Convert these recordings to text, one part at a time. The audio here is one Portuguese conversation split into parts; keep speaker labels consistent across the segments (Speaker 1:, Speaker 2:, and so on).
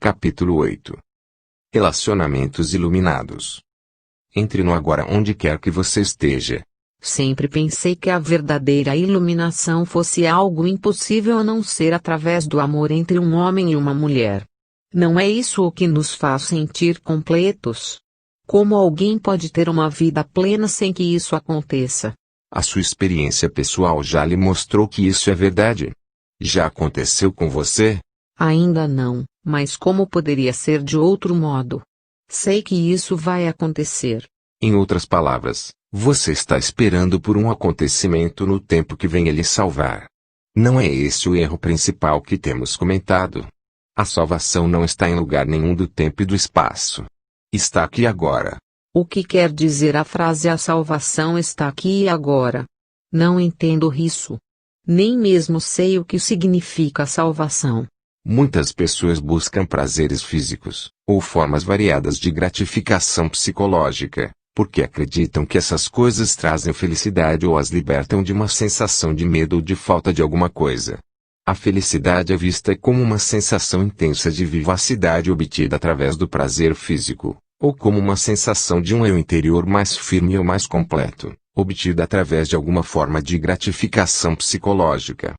Speaker 1: Capítulo 8. Relacionamentos iluminados. Entre no agora onde quer que você esteja.
Speaker 2: Sempre pensei que a verdadeira iluminação fosse algo impossível a não ser através do amor entre um homem e uma mulher. Não é isso o que nos faz sentir completos? Como alguém pode ter uma vida plena sem que isso aconteça?
Speaker 1: A sua experiência pessoal já lhe mostrou que isso é verdade? Já aconteceu com você?
Speaker 2: Ainda não, mas como poderia ser de outro modo? Sei que isso vai acontecer.
Speaker 1: Em outras palavras, você está esperando por um acontecimento no tempo que venha lhe salvar. Não é esse o erro principal que temos comentado. A salvação não está em lugar nenhum do tempo e do espaço. Está aqui agora.
Speaker 2: O que quer dizer a frase "a salvação está aqui e agora"? Não entendo isso. Nem mesmo sei o que significa salvação.
Speaker 1: Muitas pessoas buscam prazeres físicos, ou formas variadas de gratificação psicológica, porque acreditam que essas coisas trazem felicidade ou as libertam de uma sensação de medo ou de falta de alguma coisa. A felicidade é vista como uma sensação intensa de vivacidade obtida através do prazer físico, ou como uma sensação de um eu interior mais firme ou mais completo, obtida através de alguma forma de gratificação psicológica.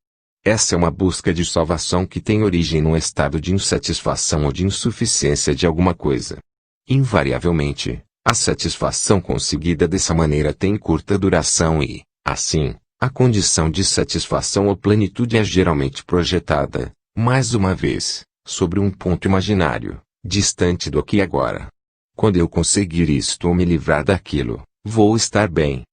Speaker 1: Essa é uma busca de salvação que tem origem num estado de insatisfação ou de insuficiência de alguma coisa. Invariavelmente, a satisfação conseguida dessa maneira tem curta duração e, assim, a condição de satisfação ou plenitude é geralmente projetada, mais uma vez, sobre um ponto imaginário, distante do aqui e agora. Quando eu conseguir isto ou me livrar daquilo, vou estar bem.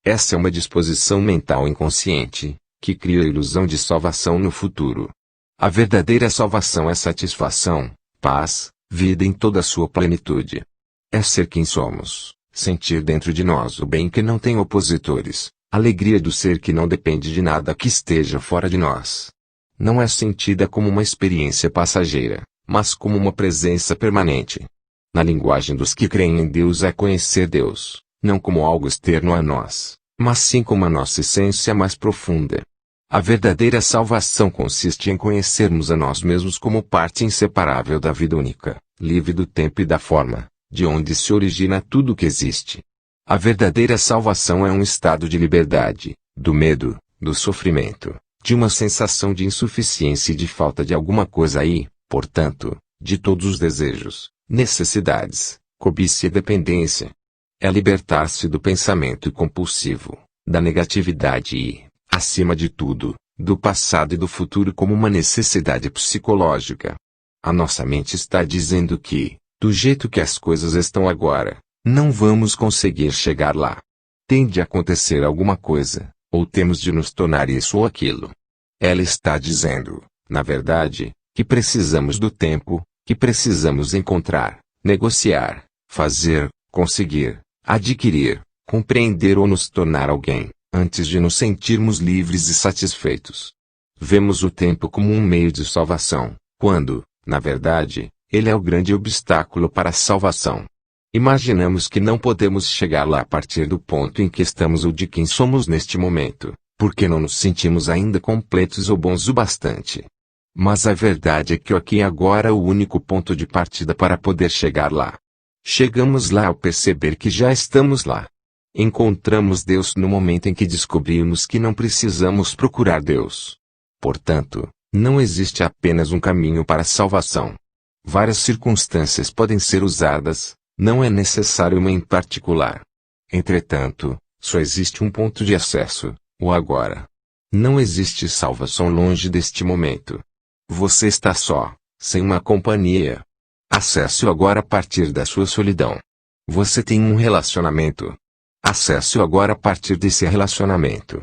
Speaker 1: Essa é uma disposição mental inconsciente, que cria a ilusão de salvação no futuro. A verdadeira salvação é satisfação, paz, vida em toda a sua plenitude. É ser quem somos, sentir dentro de nós o bem que não tem opositores, alegria do ser que não depende de nada que esteja fora de nós. Não é sentida como uma experiência passageira, mas como uma presença permanente. Na linguagem dos que creem em Deus é conhecer Deus, não como algo externo a nós, mas sim como a nossa essência mais profunda. A verdadeira salvação consiste em conhecermos a nós mesmos como parte inseparável da vida única, livre do tempo e da forma, de onde se origina tudo o que existe. A verdadeira salvação é um estado de liberdade, do medo, do sofrimento, de uma sensação de insuficiência e de falta de alguma coisa e, portanto, de todos os desejos, necessidades, cobiça e dependência. É libertar-se do pensamento compulsivo, da negatividade e, acima de tudo, do passado e do futuro como uma necessidade psicológica. A nossa mente está dizendo que, do jeito que as coisas estão agora, não vamos conseguir chegar lá. Tem de acontecer alguma coisa, ou temos de nos tornar isso ou aquilo. Ela está dizendo, na verdade, que precisamos do tempo, que precisamos encontrar, negociar, fazer, conseguir, adquirir, compreender ou nos tornar alguém, antes de nos sentirmos livres e satisfeitos. Vemos o tempo como um meio de salvação, quando, na verdade, ele é o grande obstáculo para a salvação. Imaginamos que não podemos chegar lá a partir do ponto em que estamos ou de quem somos neste momento, porque não nos sentimos ainda completos ou bons o bastante. Mas a verdade é que o aqui e agora é o único ponto de partida para poder chegar lá. Chegamos lá ao perceber que já estamos lá. Encontramos Deus no momento em que descobrimos que não precisamos procurar Deus. Portanto, não existe apenas um caminho para a salvação. Várias circunstâncias podem ser usadas, não é necessário uma em particular. Entretanto, só existe um ponto de acesso, o agora. Não existe salvação longe deste momento. Você está só, sem uma companhia. Acesse-o agora a partir da sua solidão. Você tem um relacionamento. Acesse-o agora a partir desse relacionamento.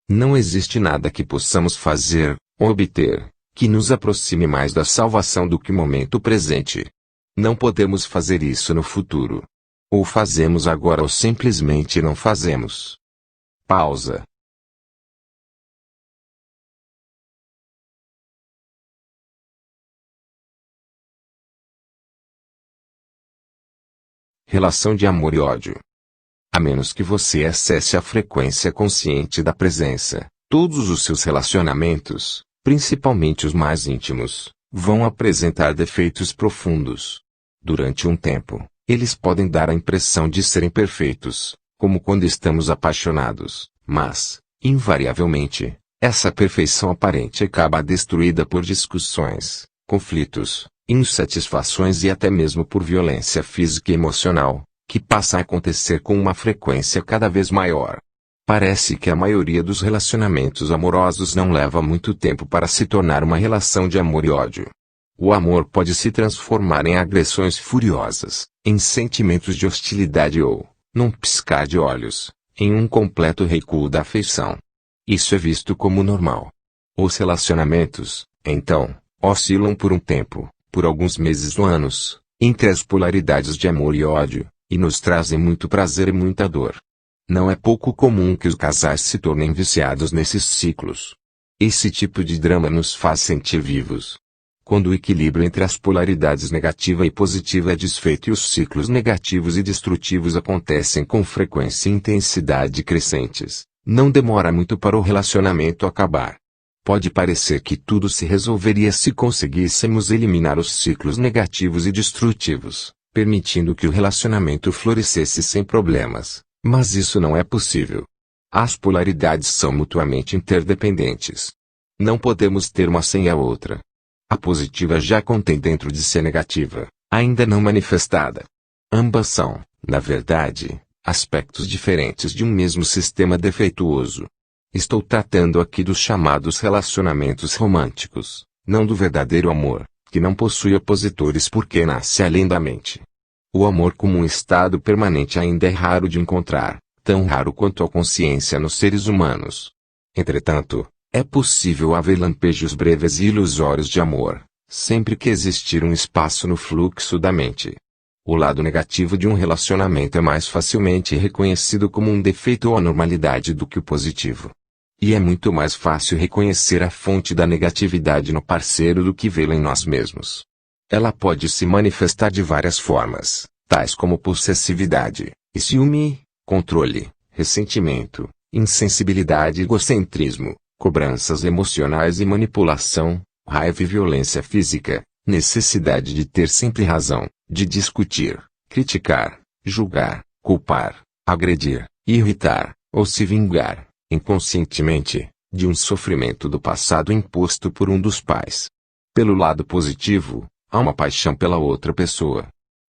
Speaker 1: Não existe nada que possamos fazer, ou obter, que nos aproxime mais da salvação do que o momento presente. Não podemos fazer isso no futuro. Ou fazemos agora ou simplesmente não fazemos. Pausa. Relação de amor e ódio. A menos que você acesse a frequência consciente da presença, todos os seus relacionamentos, principalmente os mais íntimos, vão apresentar defeitos profundos. Durante um tempo, eles podem dar a impressão de serem perfeitos, como quando estamos apaixonados, mas, invariavelmente, essa perfeição aparente acaba destruída por discussões, conflitos, insatisfações e até mesmo por violência física e emocional, que passa a acontecer com uma frequência cada vez maior. Parece que a maioria dos relacionamentos amorosos não leva muito tempo para se tornar uma relação de amor e ódio. O amor pode se transformar em agressões furiosas, em sentimentos de hostilidade ou, num piscar de olhos, em um completo recuo da afeição. Isso é visto como normal. Os relacionamentos, então, oscilam por um tempo, por alguns meses ou anos, entre as polaridades de amor e ódio, e nos trazem muito prazer e muita dor. Não é pouco comum que os casais se tornem viciados nesses ciclos. Esse tipo de drama nos faz sentir vivos. Quando o equilíbrio entre as polaridades negativa e positiva é desfeito e os ciclos negativos e destrutivos acontecem com frequência e intensidade crescentes, não demora muito para o relacionamento acabar. Pode parecer que tudo se resolveria se conseguíssemos eliminar os ciclos negativos e destrutivos, permitindo que o relacionamento florescesse sem problemas, mas isso não é possível. As polaridades são mutuamente interdependentes. Não podemos ter uma sem a outra. A positiva já contém dentro de si a negativa, ainda não manifestada. Ambas são, na verdade, aspectos diferentes de um mesmo sistema defeituoso. Estou tratando aqui dos chamados relacionamentos românticos, não do verdadeiro amor, que não possui opositores porque nasce além da mente. O amor como um estado permanente ainda é raro de encontrar, tão raro quanto a consciência nos seres humanos. Entretanto, é possível haver lampejos breves e ilusórios de amor, sempre que existir um espaço no fluxo da mente. O lado negativo de um relacionamento é mais facilmente reconhecido como um defeito ou anormalidade do que o positivo. E é muito mais fácil reconhecer a fonte da negatividade no parceiro do que vê-la em nós mesmos. Ela pode se manifestar de várias formas, tais como possessividade, e ciúme, controle, ressentimento, insensibilidade e egocentrismo, cobranças emocionais e manipulação, raiva e violência física, necessidade de ter sempre razão, de discutir, criticar, julgar, culpar, agredir, irritar, ou se vingar, inconscientemente, de um sofrimento do passado imposto por um dos pais. Pelo lado positivo, há uma paixão pela outra pessoa.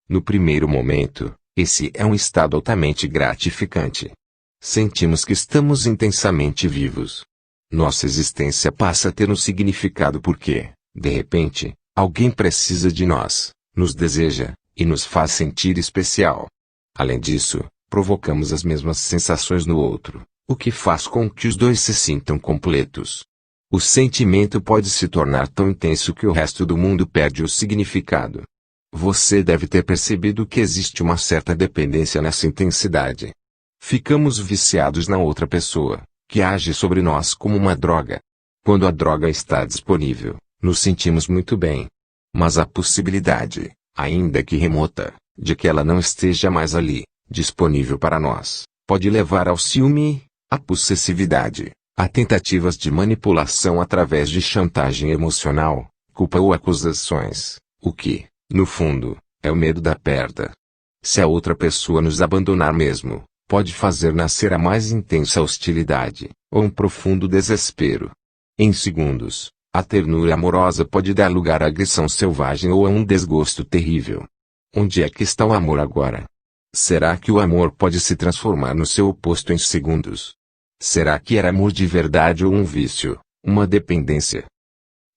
Speaker 1: No primeiro momento, esse é um estado altamente gratificante. Sentimos que estamos intensamente vivos. Nossa existência passa a ter um significado porque, de repente, alguém precisa de nós, nos deseja, e nos faz sentir especial. Além disso, provocamos as mesmas sensações no outro, o que faz com que os dois se sintam completos. O sentimento pode se tornar tão intenso que o resto do mundo perde o significado. Você deve ter percebido que existe uma certa dependência nessa intensidade. Ficamos viciados na outra pessoa, que age sobre nós como uma droga. Quando a droga está disponível, nos sentimos muito bem. Mas a possibilidade, ainda que remota, de que ela não esteja mais ali, disponível para nós, pode levar ao ciúme, à possessividade, a tentativas de manipulação através de chantagem emocional, culpa ou acusações, o que, no fundo, é o medo da perda. Se a outra pessoa nos abandonar mesmo, pode fazer nascer a mais intensa hostilidade, ou um profundo desespero. Em segundos, a ternura amorosa pode dar lugar à agressão selvagem ou a um desgosto terrível. Onde é que está o amor agora? Será que o amor pode se transformar no seu oposto em segundos? Será que era amor de verdade ou um vício, uma dependência?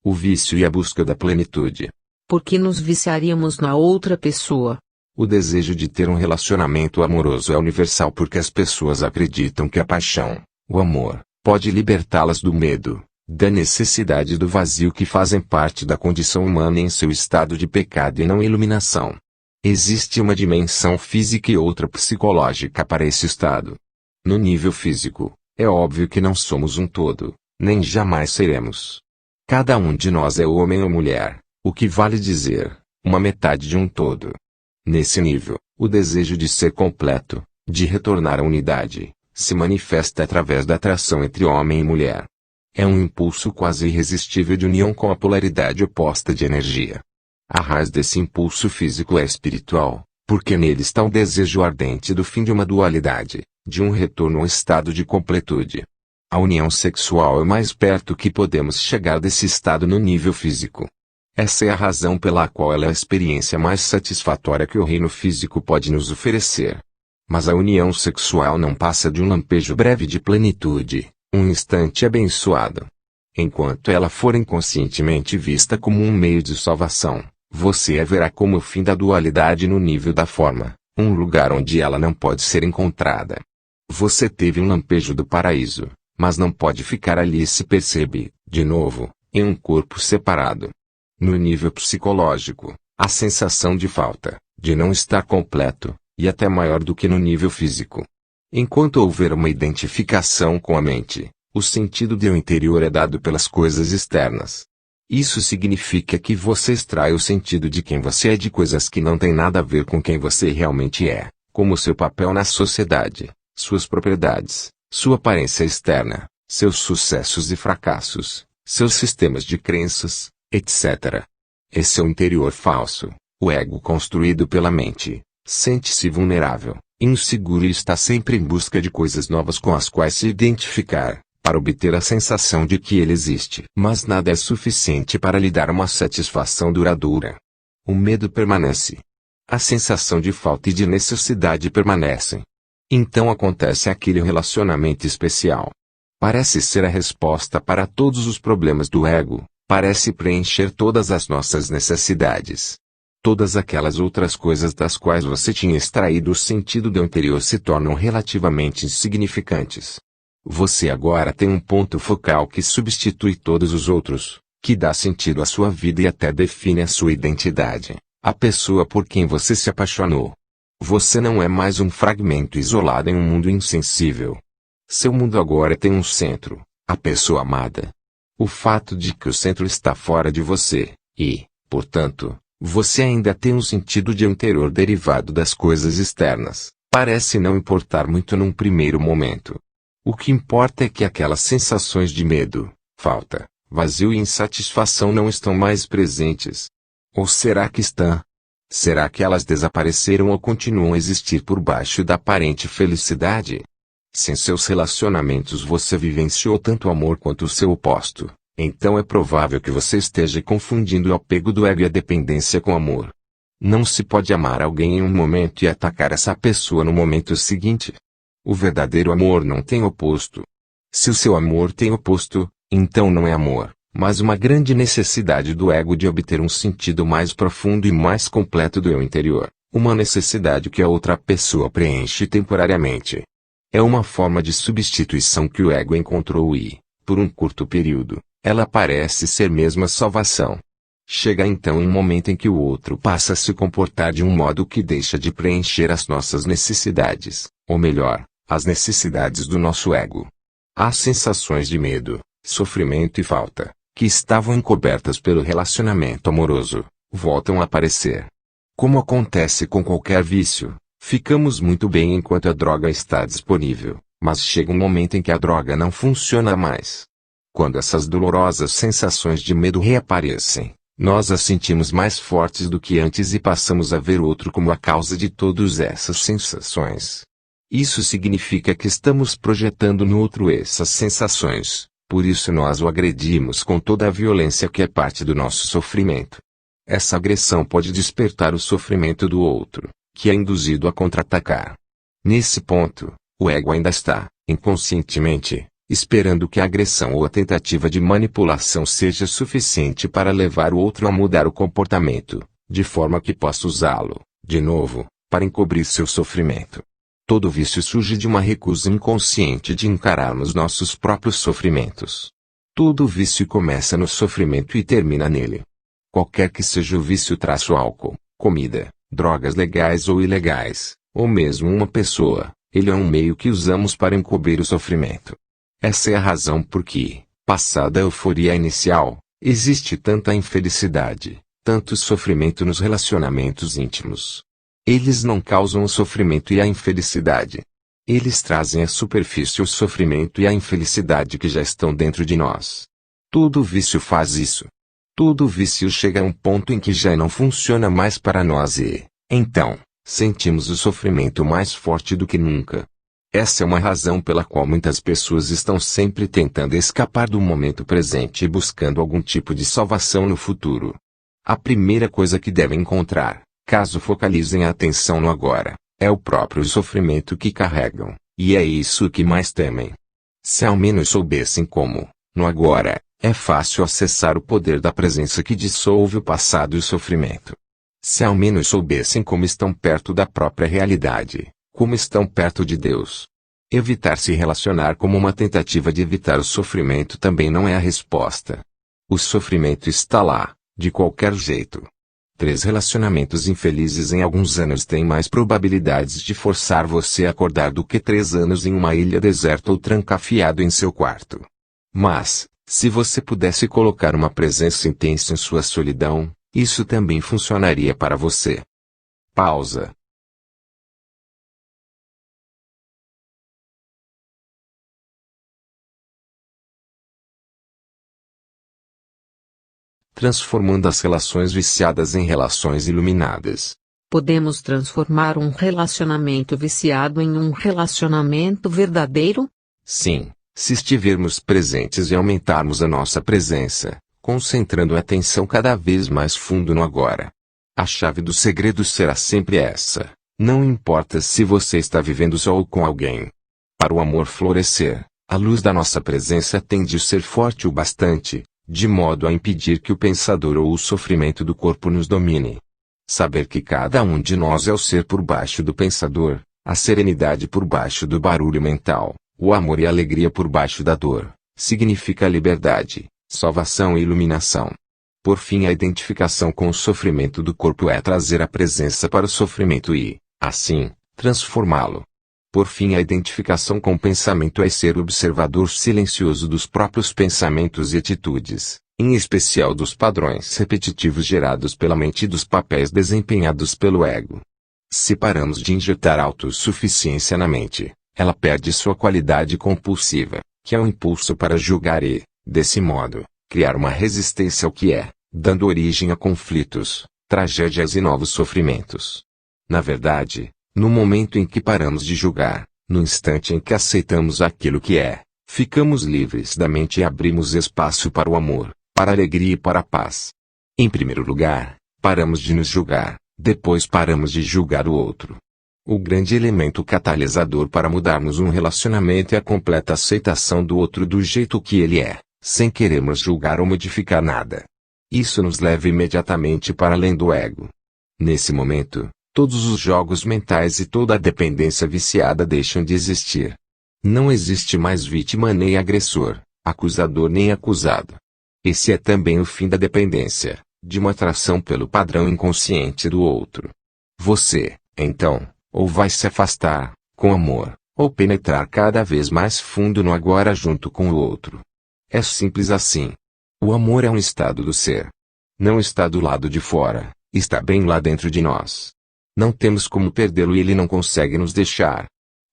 Speaker 1: O vício e a busca da plenitude.
Speaker 2: Por que nos viciaríamos na outra pessoa?
Speaker 1: O desejo de ter um relacionamento amoroso é universal porque as pessoas acreditam que a paixão, o amor, pode libertá-las do medo, da necessidade e do vazio que fazem parte da condição humana em seu estado de pecado e não iluminação. Existe uma dimensão física e outra psicológica para esse estado. No nível físico, é óbvio que não somos um todo, nem jamais seremos. Cada um de nós é homem ou mulher, o que vale dizer, uma metade de um todo. Nesse nível, o desejo de ser completo, de retornar à unidade, se manifesta através da atração entre homem e mulher. É um impulso quase irresistível de união com a polaridade oposta de energia. A raiz desse impulso físico é espiritual, porque nele está o desejo ardente do fim de uma dualidade, de um retorno ao estado de completude. A união sexual é o mais perto que podemos chegar desse estado no nível físico. Essa é a razão pela qual ela é a experiência mais satisfatória que o reino físico pode nos oferecer. Mas a união sexual não passa de um lampejo breve de plenitude, um instante abençoado. Enquanto ela for inconscientemente vista como um meio de salvação, você a verá como o fim da dualidade no nível da forma, um lugar onde ela não pode ser encontrada. Você teve um lampejo do paraíso, mas não pode ficar ali e se percebe, de novo, em um corpo separado. No nível psicológico, a sensação de falta, de não estar completo, e até maior do que no nível físico. Enquanto houver uma identificação com a mente, o sentido do interior é dado pelas coisas externas. Isso significa que você extrai o sentido de quem você é de coisas que não têm nada a ver com quem você realmente é, como seu papel na sociedade, suas propriedades, sua aparência externa, seus sucessos e fracassos, seus sistemas de crenças, etc. Esse é o interior falso, o ego construído pela mente. Sente-se vulnerável, inseguro e está sempre em busca de coisas novas com as quais se identificar, para obter a sensação de que ele existe. Mas nada é suficiente para lhe dar uma satisfação duradoura. O medo permanece. A sensação de falta e de necessidade permanecem. Então acontece aquele relacionamento especial. Parece ser a resposta para todos os problemas do ego, parece preencher todas as nossas necessidades. Todas aquelas outras coisas das quais você tinha extraído o sentido do anterior se tornam relativamente insignificantes. Você agora tem um ponto focal que substitui todos os outros, que dá sentido à sua vida e até define a sua identidade, a pessoa por quem você se apaixonou. Você não é mais um fragmento isolado em um mundo insensível. Seu mundo agora tem um centro, a pessoa amada. O fato de que o centro está fora de você, e, portanto, você ainda tem um sentido de interior derivado das coisas externas, parece não importar muito num primeiro momento. O que importa é que aquelas sensações de medo, falta, vazio e insatisfação não estão mais presentes. Ou será que estão? Será que elas desapareceram ou continuam a existir por baixo da aparente felicidade? Se em seus relacionamentos você vivenciou tanto o amor quanto o seu oposto, então é provável que você esteja confundindo o apego do ego e a dependência com amor. Não se pode amar alguém em um momento e atacar essa pessoa no momento seguinte. O verdadeiro amor não tem oposto. Se o seu amor tem oposto, então não é amor, mas uma grande necessidade do ego de obter um sentido mais profundo e mais completo do eu interior, uma necessidade que a outra pessoa preenche temporariamente. É uma forma de substituição que o ego encontrou e, por um curto período, ela parece ser mesmo a salvação. Chega então um momento em que o outro passa a se comportar de um modo que deixa de preencher as nossas necessidades, ou melhor, as necessidades do nosso ego. As sensações de medo, sofrimento e falta, que estavam encobertas pelo relacionamento amoroso, voltam a aparecer. Como acontece com qualquer vício, ficamos muito bem enquanto a droga está disponível, mas chega um momento em que a droga não funciona mais. Quando essas dolorosas sensações de medo reaparecem, nós as sentimos mais fortes do que antes e passamos a ver o outro como a causa de todas essas sensações. Isso significa que estamos projetando no outro essas sensações, por isso nós o agredimos com toda a violência que é parte do nosso sofrimento. Essa agressão pode despertar o sofrimento do outro, que é induzido a contra-atacar. Nesse ponto, o ego ainda está, inconscientemente, esperando que a agressão ou a tentativa de manipulação seja suficiente para levar o outro a mudar o comportamento, de forma que possa usá-lo, de novo, para encobrir seu sofrimento. Todo vício surge de uma recusa inconsciente de encararmos nossos próprios sofrimentos. Todo vício começa no sofrimento e termina nele. Qualquer que seja o vício, álcool, comida, drogas legais ou ilegais, ou mesmo uma pessoa, ele é um meio que usamos para encobrir o sofrimento. Essa é a razão por que, passada a euforia inicial, existe tanta infelicidade, tanto sofrimento nos relacionamentos íntimos. Eles não causam o sofrimento e a infelicidade. Eles trazem à superfície o sofrimento e a infelicidade que já estão dentro de nós. Todo vício faz isso. Todo vício chega a um ponto em que já não funciona mais para nós e, então, sentimos o sofrimento mais forte do que nunca. Essa é uma razão pela qual muitas pessoas estão sempre tentando escapar do momento presente e buscando algum tipo de salvação no futuro. A primeira coisa que devem encontrar, caso focalizem a atenção no agora, é o próprio sofrimento que carregam, e é isso que mais temem. Se ao menos soubessem como, no agora, é fácil acessar o poder da presença que dissolve o passado e o sofrimento. Se ao menos soubessem como estão perto da própria realidade, como estão perto de Deus. Evitar se relacionar como uma tentativa de evitar o sofrimento também não é a resposta. O sofrimento está lá, de qualquer jeito. 3 relacionamentos infelizes em alguns anos têm mais probabilidades de forçar você a acordar do que 3 anos em uma ilha deserta ou trancafiado em seu quarto. Mas, se você pudesse colocar uma presença intensa em sua solidão, isso também funcionaria para você. Pausa. Transformando as relações viciadas em relações iluminadas.
Speaker 2: Podemos transformar um relacionamento viciado em um relacionamento verdadeiro?
Speaker 1: Sim, se estivermos presentes e aumentarmos a nossa presença, concentrando a atenção cada vez mais fundo no agora. A chave do segredo será sempre essa: não importa se você está vivendo só ou com alguém. Para o amor florescer, a luz da nossa presença tem de ser forte o bastante, de modo a impedir que o pensador ou o sofrimento do corpo nos domine. Saber que cada um de nós é o ser por baixo do pensador, a serenidade por baixo do barulho mental, o amor e a alegria por baixo da dor, significa liberdade, salvação e iluminação. Por fim, a identificação com o sofrimento do corpo é trazer a presença para o sofrimento e, assim, transformá-lo. Por fim, a identificação com o pensamento é ser o observador silencioso dos próprios pensamentos e atitudes, em especial dos padrões repetitivos gerados pela mente e dos papéis desempenhados pelo ego. Se paramos de injetar autossuficiência na mente, ela perde sua qualidade compulsiva, que é o impulso para julgar e, desse modo, criar uma resistência ao que é, dando origem a conflitos, tragédias e novos sofrimentos. Na verdade, no momento em que paramos de julgar, no instante em que aceitamos aquilo que é, ficamos livres da mente e abrimos espaço para o amor, para a alegria e para a paz. Em primeiro lugar, paramos de nos julgar, depois paramos de julgar o outro. O grande elemento catalisador para mudarmos um relacionamento é a completa aceitação do outro do jeito que ele é, sem querermos julgar ou modificar nada. Isso nos leva imediatamente para além do ego. Nesse momento, todos os jogos mentais e toda a dependência viciada deixam de existir. Não existe mais vítima nem agressor, acusador nem acusado. Esse é também o fim da dependência, de uma atração pelo padrão inconsciente do outro. Você, então, ou vai se afastar, com amor, ou penetrar cada vez mais fundo no agora junto com o outro. É simples assim. O amor é um estado do ser. Não está do lado de fora, está bem lá dentro de nós. Não temos como perdê-lo e ele não consegue nos deixar.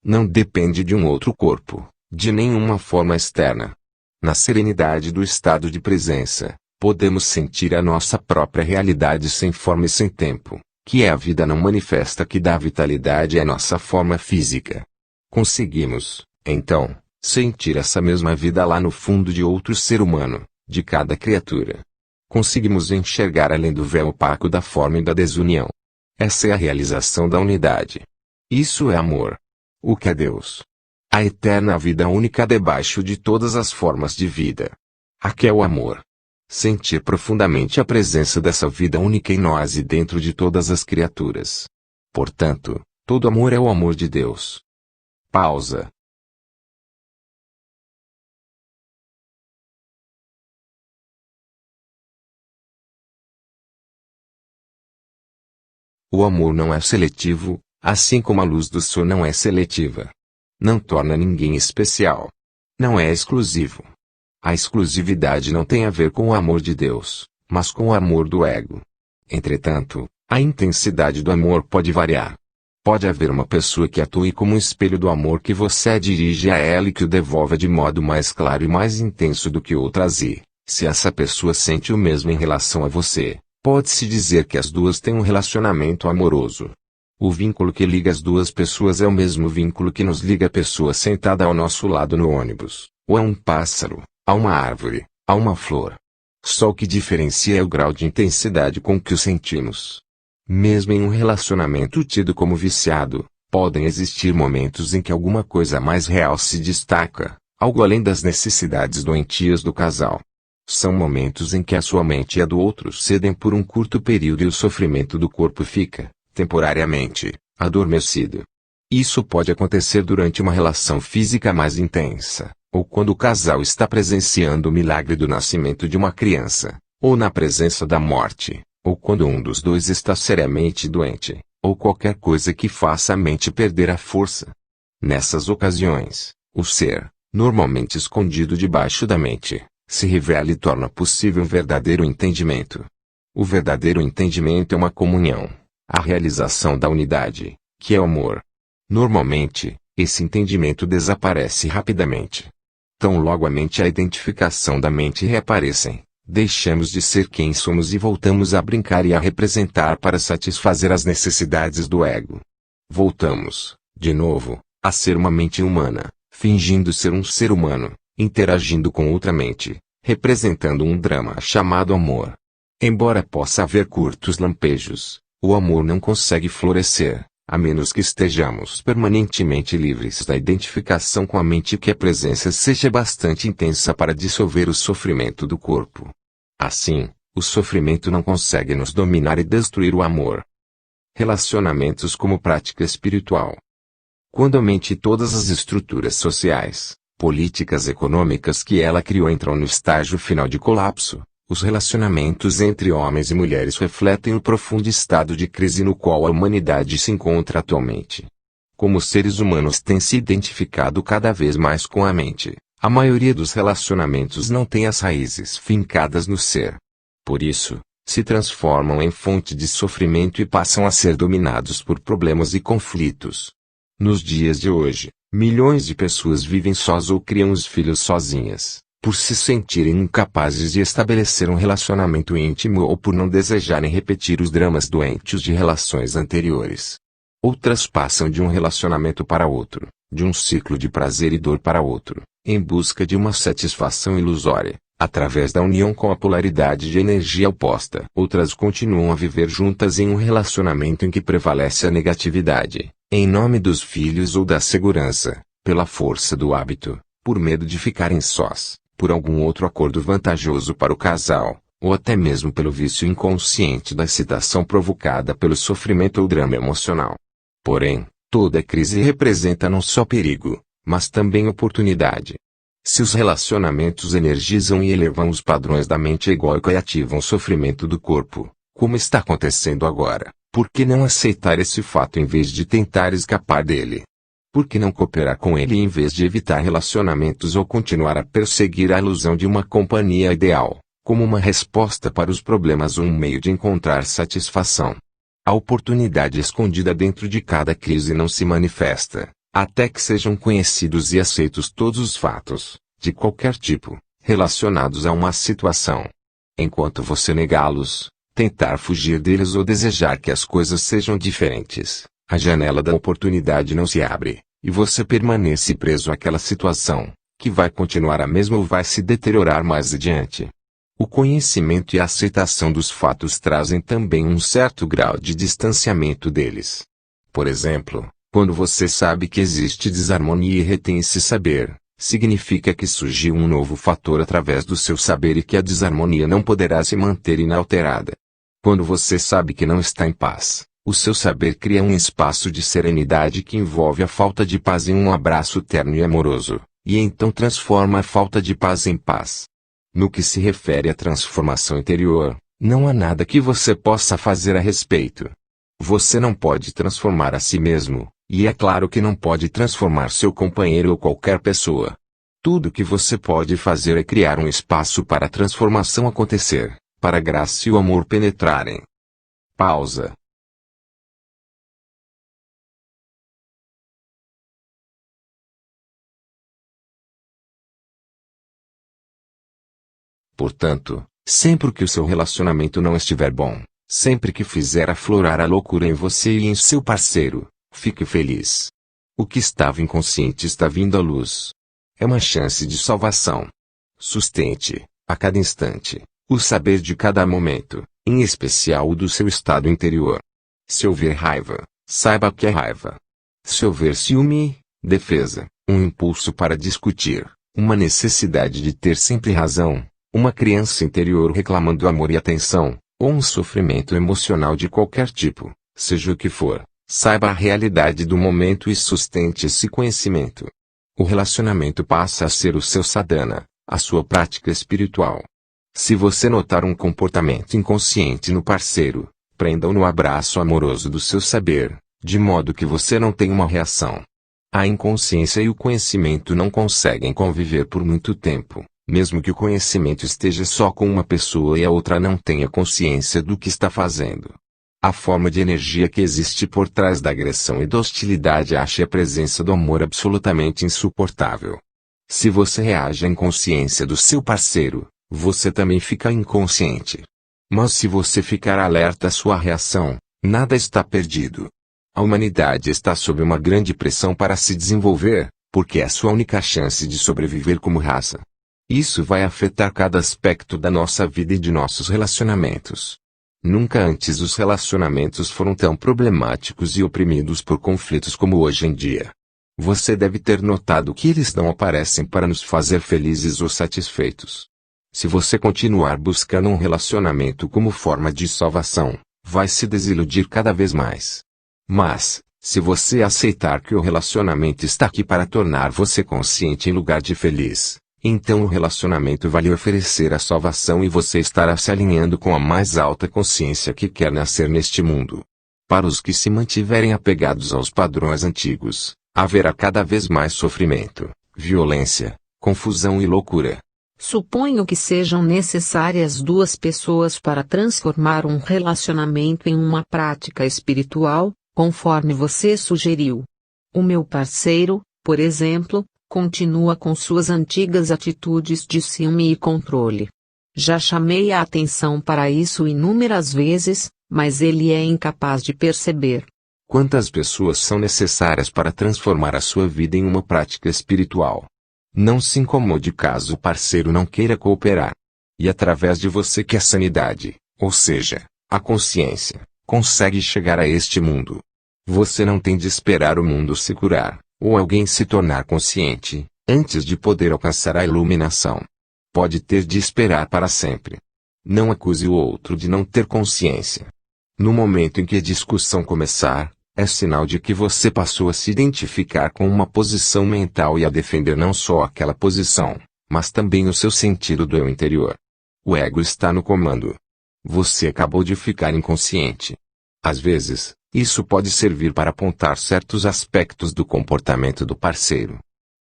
Speaker 1: Não depende de um outro corpo, de nenhuma forma externa. Na serenidade do estado de presença, podemos sentir a nossa própria realidade sem forma e sem tempo, que é a vida não manifesta que dá vitalidade à nossa forma física. Conseguimos, então, sentir essa mesma vida lá no fundo de outro ser humano, de cada criatura. Conseguimos enxergar além do véu opaco da forma e da desunião. Essa é a realização da unidade. Isso é amor. O que é Deus? A eterna vida única debaixo de todas as formas de vida. Aqui é o amor. Sentir profundamente a presença dessa vida única em nós e dentro de todas as criaturas. Portanto, todo amor é o amor de Deus. Pausa. O amor não é seletivo, assim como a luz do sol não é seletiva. Não torna ninguém especial. Não é exclusivo. A exclusividade não tem a ver com o amor de Deus, mas com o amor do ego. Entretanto, a intensidade do amor pode variar. Pode haver uma pessoa que atue como um espelho do amor que você dirige a ela e que o devolva de modo mais claro e mais intenso do que outras e, se essa pessoa sente o mesmo em relação a você, pode-se dizer que as duas têm um relacionamento amoroso. O vínculo que liga as duas pessoas é o mesmo vínculo que nos liga a pessoa sentada ao nosso lado no ônibus, ou a um pássaro, a uma árvore, a uma flor. Só o que diferencia é o grau de intensidade com que o sentimos. Mesmo em um relacionamento tido como viciado, podem existir momentos em que alguma coisa mais real se destaca, algo além das necessidades doentias do casal. São momentos em que a sua mente e a do outro cedem por um curto período e o sofrimento do corpo fica, temporariamente, adormecido. Isso pode acontecer durante uma relação física mais intensa, ou quando o casal está presenciando o milagre do nascimento de uma criança, ou na presença da morte, ou quando um dos dois está seriamente doente, ou qualquer coisa que faça a mente perder a força. Nessas ocasiões, o ser, normalmente escondido debaixo da mente, se revela e torna possível um verdadeiro entendimento. O verdadeiro entendimento é uma comunhão, a realização da unidade, que é o amor. Normalmente, esse entendimento desaparece rapidamente. Tão logo a mente e a identificação da mente reaparecem, deixamos de ser quem somos e voltamos a brincar e a representar para satisfazer as necessidades do ego. Voltamos, de novo, a ser uma mente humana, fingindo ser um ser humano, interagindo com outra mente, representando um drama chamado amor. Embora possa haver curtos lampejos, o amor não consegue florescer, a menos que estejamos permanentemente livres da identificação com a mente e que a presença seja bastante intensa para dissolver o sofrimento do corpo. Assim, o sofrimento não consegue nos dominar e destruir o amor. Relacionamentos como prática espiritual. Quando a mente e todas as estruturas sociais, políticas e econômicas que ela criou entram no estágio final de colapso, os relacionamentos entre homens e mulheres refletem o profundo estado de crise no qual a humanidade se encontra atualmente. Como os seres humanos têm se identificado cada vez mais com a mente, a maioria dos relacionamentos não tem as raízes fincadas no ser. Por isso, se transformam em fonte de sofrimento e passam a ser dominados por problemas e conflitos. Nos dias de hoje, milhões de pessoas vivem sós ou criam os filhos sozinhas, por se sentirem incapazes de estabelecer um relacionamento íntimo ou por não desejarem repetir os dramas doentes de relações anteriores. Outras passam de um relacionamento para outro, de um ciclo de prazer e dor para outro, em busca de uma satisfação ilusória, através da união com a polaridade de energia oposta. Outras continuam a viver juntas em um relacionamento em que prevalece a negatividade, em nome dos filhos ou da segurança, pela força do hábito, por medo de ficarem sós, por algum outro acordo vantajoso para o casal, ou até mesmo pelo vício inconsciente da excitação provocada pelo sofrimento ou drama emocional. Porém, toda crise representa não só perigo, mas também oportunidade. Se os relacionamentos energizam e elevam os padrões da mente egóica e ativam o sofrimento do corpo, como está acontecendo agora, por que não aceitar esse fato em vez de tentar escapar dele? Por que não cooperar com ele em vez de evitar relacionamentos ou continuar a perseguir a ilusão de uma companhia ideal, como uma resposta para os problemas ou um meio de encontrar satisfação? A oportunidade escondida dentro de cada crise não se manifesta, até que sejam conhecidos e aceitos todos os fatos, de qualquer tipo, relacionados a uma situação. Enquanto você negá-los, tentar fugir deles ou desejar que as coisas sejam diferentes, a janela da oportunidade não se abre, e você permanece preso àquela situação, que vai continuar a mesma ou vai se deteriorar mais adiante. O conhecimento e a aceitação dos fatos trazem também um certo grau de distanciamento deles. Por exemplo, quando você sabe que existe desarmonia e retém esse saber, significa que surgiu um novo fator através do seu saber e que a desarmonia não poderá se manter inalterada. Quando você sabe que não está em paz, o seu saber cria um espaço de serenidade que envolve a falta de paz em um abraço terno e amoroso, e então transforma a falta de paz em paz. No que se refere à transformação interior, não há nada que você possa fazer a respeito. Você não pode transformar a si mesmo, e é claro que não pode transformar seu companheiro ou qualquer pessoa. Tudo que você pode fazer é criar um espaço para a transformação acontecer, para a graça e o amor penetrarem. Pausa. Portanto, sempre que o seu relacionamento não estiver bom, sempre que fizer aflorar a loucura em você e em seu parceiro, fique feliz. O que estava inconsciente está vindo à luz. É uma chance de salvação. Sustente, a cada instante, o saber de cada momento, em especial o do seu estado interior. Se houver raiva, saiba que é raiva. Se houver ciúme, defesa, um impulso para discutir, uma necessidade de ter sempre razão, uma criança interior reclamando amor e atenção, ou um sofrimento emocional de qualquer tipo, seja o que for, saiba a realidade do momento e sustente esse conhecimento. O relacionamento passa a ser o seu sadhana, a sua prática espiritual. Se você notar um comportamento inconsciente no parceiro, prenda-o no abraço amoroso do seu saber, de modo que você não tenha uma reação. A inconsciência e o conhecimento não conseguem conviver por muito tempo, mesmo que o conhecimento esteja só com uma pessoa e a outra não tenha consciência do que está fazendo. A forma de energia que existe por trás da agressão e da hostilidade acha a presença do amor absolutamente insuportável. Se você reage à inconsciência do seu parceiro, você também fica inconsciente. Mas se você ficar alerta à sua reação, nada está perdido. A humanidade está sob uma grande pressão para se desenvolver, porque é a sua única chance de sobreviver como raça. Isso vai afetar cada aspecto da nossa vida e de nossos relacionamentos. Nunca antes os relacionamentos foram tão problemáticos e oprimidos por conflitos como hoje em dia. Você deve ter notado que eles não aparecem para nos fazer felizes ou satisfeitos. Se você continuar buscando um relacionamento como forma de salvação, vai se desiludir cada vez mais. Mas, se você aceitar que o relacionamento está aqui para tornar você consciente em lugar de feliz, então o relacionamento vai lhe oferecer a salvação e você estará se alinhando com a mais alta consciência que quer nascer neste mundo. Para os que se mantiverem apegados aos padrões antigos, haverá cada vez mais sofrimento, violência, confusão e loucura.
Speaker 2: Suponho que sejam necessárias duas pessoas para transformar um relacionamento em uma prática espiritual, conforme você sugeriu. O meu parceiro, por exemplo, continua com suas antigas atitudes de ciúme e controle. Já chamei a atenção para isso inúmeras vezes, mas ele é incapaz de perceber.
Speaker 1: Quantas pessoas são necessárias para transformar a sua vida em uma prática espiritual? Não se incomode caso o parceiro não queira cooperar. E através de você que a sanidade, ou seja, a consciência, consegue chegar a este mundo. Você não tem de esperar o mundo se curar, ou alguém se tornar consciente, antes de poder alcançar a iluminação. Pode ter de esperar para sempre. Não acuse o outro de não ter consciência. No momento em que a discussão começar, é sinal de que você passou a se identificar com uma posição mental e a defender não só aquela posição, mas também o seu sentido do eu interior. O ego está no comando. Você acabou de ficar inconsciente. Às vezes, isso pode servir para apontar certos aspectos do comportamento do parceiro.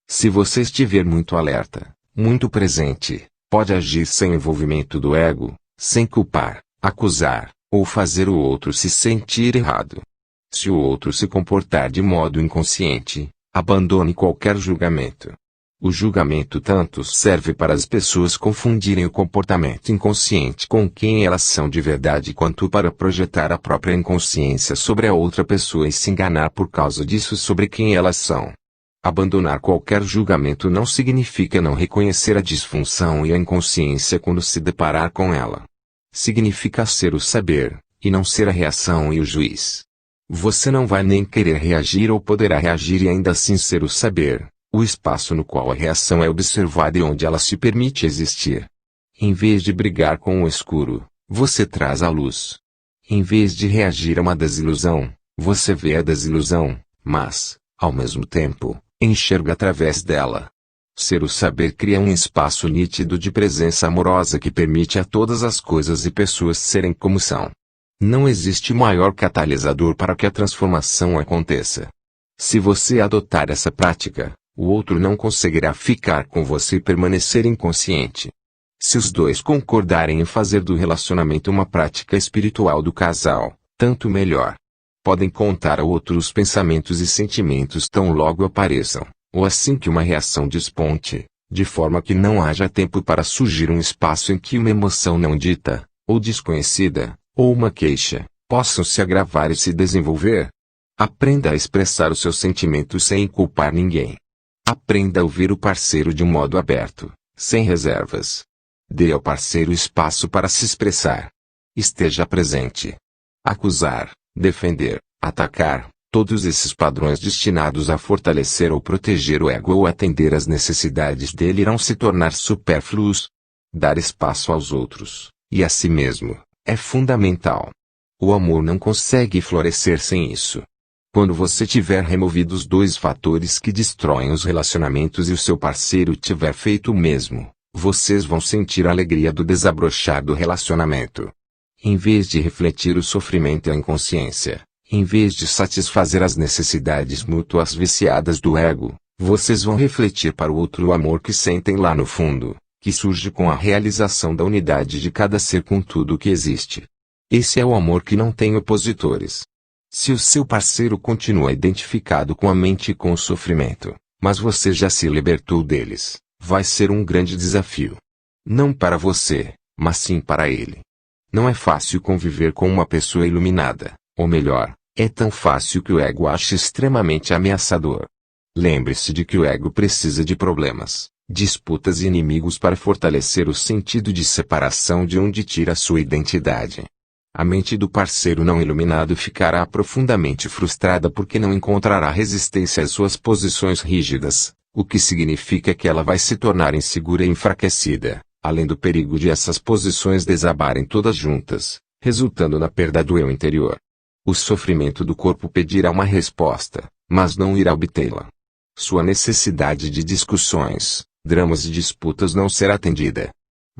Speaker 1: Se você estiver muito alerta, muito presente, pode agir sem envolvimento do ego, sem culpar, acusar, ou fazer o outro se sentir errado. Se o outro se comportar de modo inconsciente, abandone qualquer julgamento. O julgamento tanto serve para as pessoas confundirem o comportamento inconsciente com quem elas são de verdade quanto para projetar a própria inconsciência sobre a outra pessoa e se enganar por causa disso sobre quem elas são. Abandonar qualquer julgamento não significa não reconhecer a disfunção e a inconsciência quando se deparar com ela. Significa ser o saber, e não ser a reação e o juiz. Você não vai nem querer reagir ou poderá reagir e ainda assim ser o saber, o espaço no qual a reação é observada e onde ela se permite existir. Em vez de brigar com o escuro, você traz a luz. Em vez de reagir a uma desilusão, você vê a desilusão, mas, ao mesmo tempo, enxerga através dela. Ser o saber cria um espaço nítido de presença amorosa que permite a todas as coisas e pessoas serem como são. Não existe maior catalisador para que a transformação aconteça. Se você adotar essa prática, o outro não conseguirá ficar com você e permanecer inconsciente. Se os dois concordarem em fazer do relacionamento uma prática espiritual do casal, tanto melhor. Podem contar ao outro os pensamentos e sentimentos tão logo apareçam, ou assim que uma reação desponte, de forma que não haja tempo para surgir um espaço em que uma emoção não dita, ou desconhecida, ou uma queixa, possam se agravar e se desenvolver. Aprenda a expressar os seus sentimentos sem culpar ninguém. Aprenda a ouvir o parceiro de um modo aberto, sem reservas. Dê ao parceiro espaço para se expressar. Esteja presente. Acusar, defender, atacar, todos esses padrões destinados a fortalecer ou proteger o ego ou atender às necessidades dele irão se tornar supérfluos. Dar espaço aos outros, e a si mesmo, é fundamental. O amor não consegue florescer sem isso. Quando você tiver removido os dois fatores que destroem os relacionamentos e o seu parceiro tiver feito o mesmo, vocês vão sentir a alegria do desabrochar do relacionamento. Em vez de refletir o sofrimento e a inconsciência, em vez de satisfazer as necessidades mútuas viciadas do ego, vocês vão refletir para o outro o amor que sentem lá no fundo, que surge com a realização da unidade de cada ser com tudo o que existe. Esse é o amor que não tem opositores. Se o seu parceiro continua identificado com a mente e com o sofrimento, mas você já se libertou deles, vai ser um grande desafio. Não para você, mas sim para ele. Não é fácil conviver com uma pessoa iluminada, ou melhor, é tão fácil que o ego acha extremamente ameaçador. Lembre-se de que o ego precisa de problemas, disputas e inimigos para fortalecer o sentido de separação de onde tira sua identidade. A mente do parceiro não iluminado ficará profundamente frustrada porque não encontrará resistência às suas posições rígidas, o que significa que ela vai se tornar insegura e enfraquecida, além do perigo de essas posições desabarem todas juntas, resultando na perda do eu interior. O sofrimento do corpo pedirá uma resposta, mas não irá obtê-la. Sua necessidade de discussões, dramas e disputas não será atendida.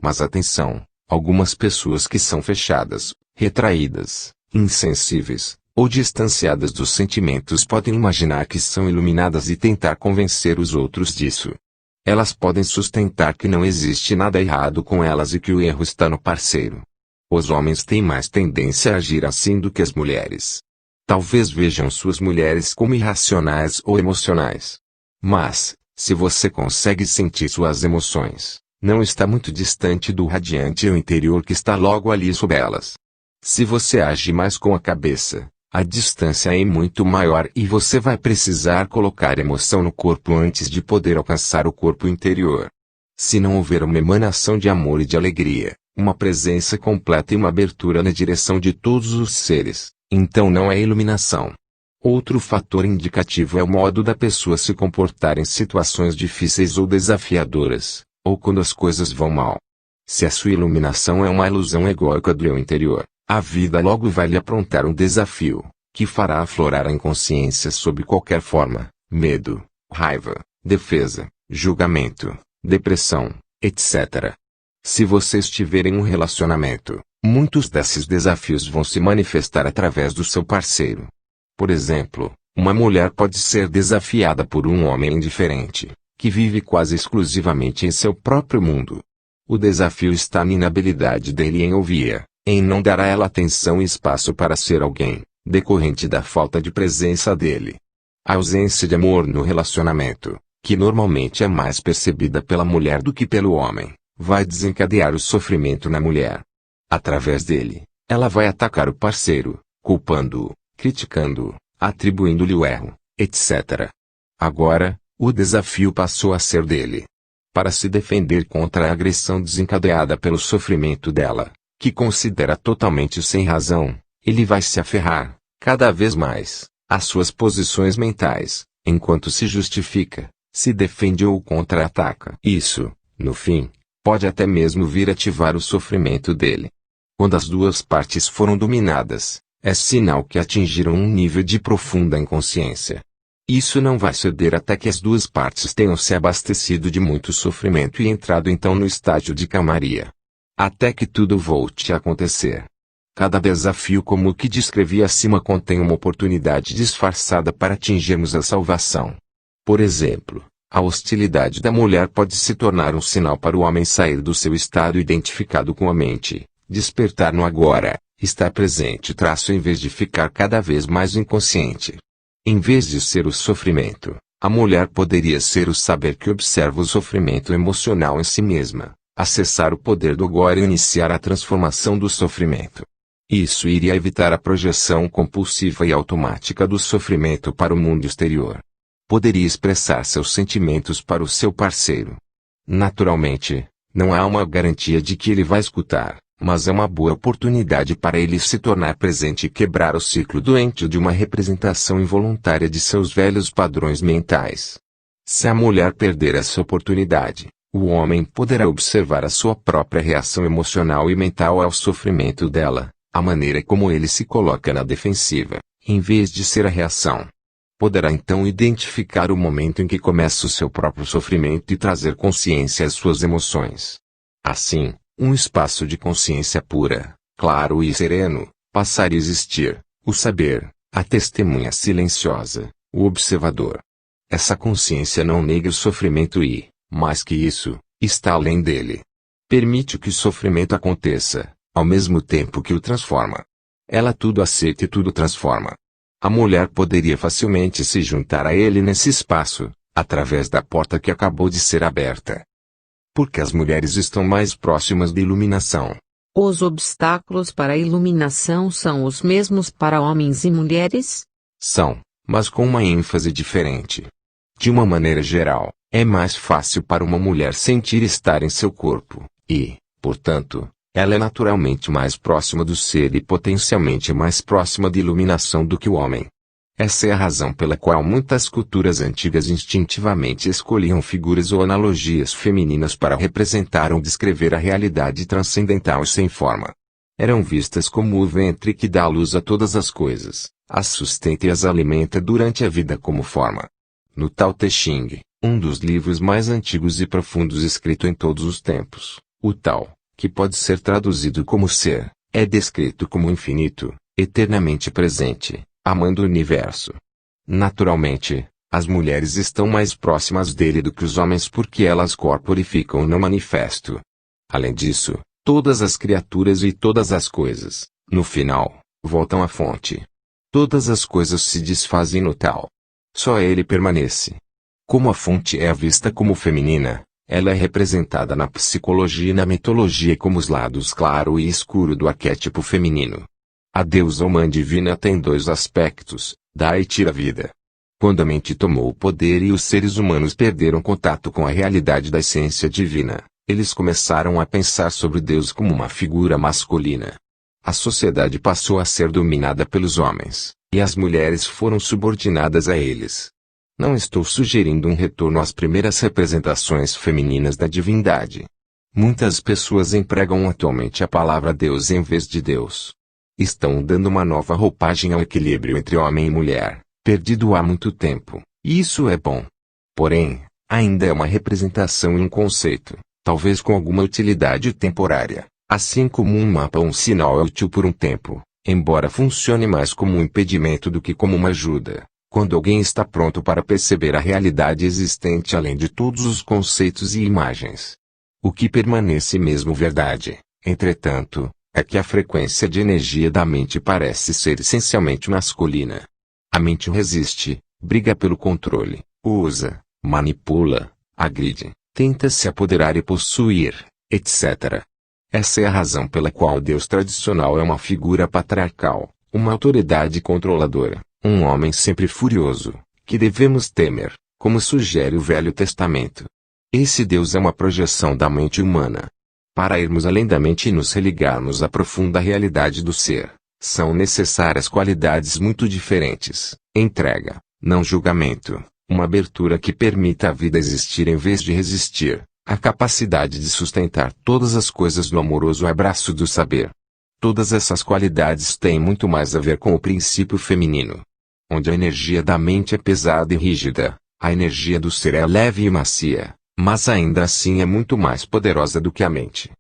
Speaker 1: Mas atenção, algumas pessoas que são fechadas, retraídas, insensíveis, ou distanciadas dos sentimentos podem imaginar que são iluminadas e tentar convencer os outros disso. Elas podem sustentar que não existe nada errado com elas e que o erro está no parceiro. Os homens têm mais tendência a agir assim do que as mulheres. Talvez vejam suas mulheres como irracionais ou emocionais. Mas, se você consegue sentir suas emoções, não está muito distante do radiante eu interior que está logo ali sob elas. Se você age mais com a cabeça, a distância é muito maior e você vai precisar colocar emoção no corpo antes de poder alcançar o corpo interior. Se não houver uma emanação de amor e de alegria, uma presença completa e uma abertura na direção de todos os seres, então não é iluminação. Outro fator indicativo é o modo da pessoa se comportar em situações difíceis ou desafiadoras, ou quando as coisas vão mal. Se a sua iluminação é uma ilusão egóica do eu interior, a vida logo vai lhe aprontar um desafio, que fará aflorar a inconsciência sob qualquer forma, medo, raiva, defesa, julgamento, depressão, etc. Se você estiver em um relacionamento, muitos desses desafios vão se manifestar através do seu parceiro. Por exemplo, uma mulher pode ser desafiada por um homem indiferente, que vive quase exclusivamente em seu próprio mundo. O desafio está na inabilidade dele em ouvir, em não dar a ela atenção e espaço para ser alguém, decorrente da falta de presença dele. A ausência de amor no relacionamento, que normalmente é mais percebida pela mulher do que pelo homem, vai desencadear o sofrimento na mulher. Através dele, ela vai atacar o parceiro, culpando-o, criticando-o, atribuindo-lhe o erro, etc. Agora, o desafio passou a ser dele. Para se defender contra a agressão desencadeada pelo sofrimento dela, que considera totalmente sem razão, ele vai se aferrar, cada vez mais, às suas posições mentais, enquanto se justifica, se defende ou contra-ataca. Isso, no fim, pode até mesmo vir ativar o sofrimento dele. Quando as duas partes foram dominadas, é sinal que atingiram um nível de profunda inconsciência. Isso não vai ceder até que as duas partes tenham se abastecido de muito sofrimento e entrado então no estágio de calmaria. Até que tudo volte a acontecer. Cada desafio como o que descrevi acima contém uma oportunidade disfarçada para atingirmos a salvação. Por exemplo, a hostilidade da mulher pode se tornar um sinal para o homem sair do seu estado identificado com a mente, despertar no agora, estar presente em vez de ficar cada vez mais inconsciente. Em vez de ser o sofrimento, A mulher poderia ser o saber que observa o sofrimento emocional em si mesma, acessar o poder do agora e iniciar a transformação do sofrimento. Isso iria evitar a projeção compulsiva e automática do sofrimento para o mundo exterior. Poderia expressar seus sentimentos para o seu parceiro. Naturalmente, não há uma garantia de que ele vai escutar, mas é uma boa oportunidade para ele se tornar presente e quebrar o ciclo doente de uma representação involuntária de seus velhos padrões mentais. Se a mulher perder essa oportunidade, o homem poderá observar a sua própria reação emocional e mental ao sofrimento dela, a maneira como ele se coloca na defensiva, em vez de ser a reação. Poderá então identificar o momento em que começa o seu próprio sofrimento e trazer consciência às suas emoções. Assim, um espaço de consciência pura, claro e sereno, passar a existir, o saber, a testemunha silenciosa, o observador. Essa consciência não nega o sofrimento e, mais que isso, está além dele. Permite que o sofrimento aconteça, ao mesmo tempo que o transforma. Ela tudo aceita e tudo transforma. A mulher poderia facilmente se juntar a ele nesse espaço, através da porta que acabou de ser aberta. Porque as mulheres estão mais próximas da iluminação.
Speaker 2: Os obstáculos para a iluminação são os mesmos para homens e mulheres?
Speaker 1: São, mas com uma ênfase diferente. De uma maneira geral, é mais fácil para uma mulher sentir estar em seu corpo, e, portanto, ela é naturalmente mais próxima do ser e potencialmente mais próxima da iluminação do que o homem. Essa é a razão pela qual muitas culturas antigas instintivamente escolhiam figuras ou analogias femininas para representar ou descrever a realidade transcendental e sem forma. Eram vistas como o ventre que dá luz a todas as coisas, as sustenta e as alimenta durante a vida como forma. No Tao Te Ching, um dos livros mais antigos e profundos escrito em todos os tempos, o Tao, que pode ser traduzido como ser, é descrito como infinito, eternamente presente, amando o universo. Naturalmente, as mulheres estão mais próximas dele do que os homens porque elas corporificam no manifesto. Além disso, todas as criaturas e todas as coisas, no final, voltam à fonte. Todas as coisas se desfazem no Tao. Só ele permanece. Como a fonte é vista como feminina, ela é representada na psicologia e na mitologia como os lados claro e escuro do arquétipo feminino. A deusa ou mãe divina tem dois aspectos, dá e tira a vida. Quando a mente tomou o poder e os seres humanos perderam contato com a realidade da essência divina, eles começaram a pensar sobre Deus como uma figura masculina. A sociedade passou a ser dominada pelos homens, e as mulheres foram subordinadas a eles. Não estou sugerindo um retorno às primeiras representações femininas da divindade. Muitas pessoas empregam atualmente a palavra Deus em vez de Deus. Estão dando uma nova roupagem ao equilíbrio entre homem e mulher, perdido há muito tempo, e isso é bom. Porém, ainda é uma representação e um conceito, talvez com alguma utilidade temporária, assim como um mapa ou um sinal é útil por um tempo, embora funcione mais como um impedimento do que como uma ajuda. Quando alguém está pronto para perceber a realidade existente além de todos os conceitos e imagens. O que permanece mesmo verdade, entretanto, é que a frequência de energia da mente parece ser essencialmente masculina. A mente resiste, briga pelo controle, usa, manipula, agride, tenta se apoderar e possuir, etc. Essa é a razão pela qual o Deus tradicional é uma figura patriarcal, uma autoridade controladora. Um homem sempre furioso, que devemos temer, como sugere o Velho Testamento. Esse Deus é uma projeção da mente humana. Para irmos além da mente e nos religarmos à profunda realidade do ser, são necessárias qualidades muito diferentes: entrega, não julgamento, uma abertura que permita a vida existir em vez de resistir, a capacidade de sustentar todas as coisas no amoroso abraço do saber. Todas essas qualidades têm muito mais a ver com o princípio feminino. Onde a energia da mente é pesada e rígida, a energia do ser é leve e macia, mas ainda assim é muito mais poderosa do que a mente.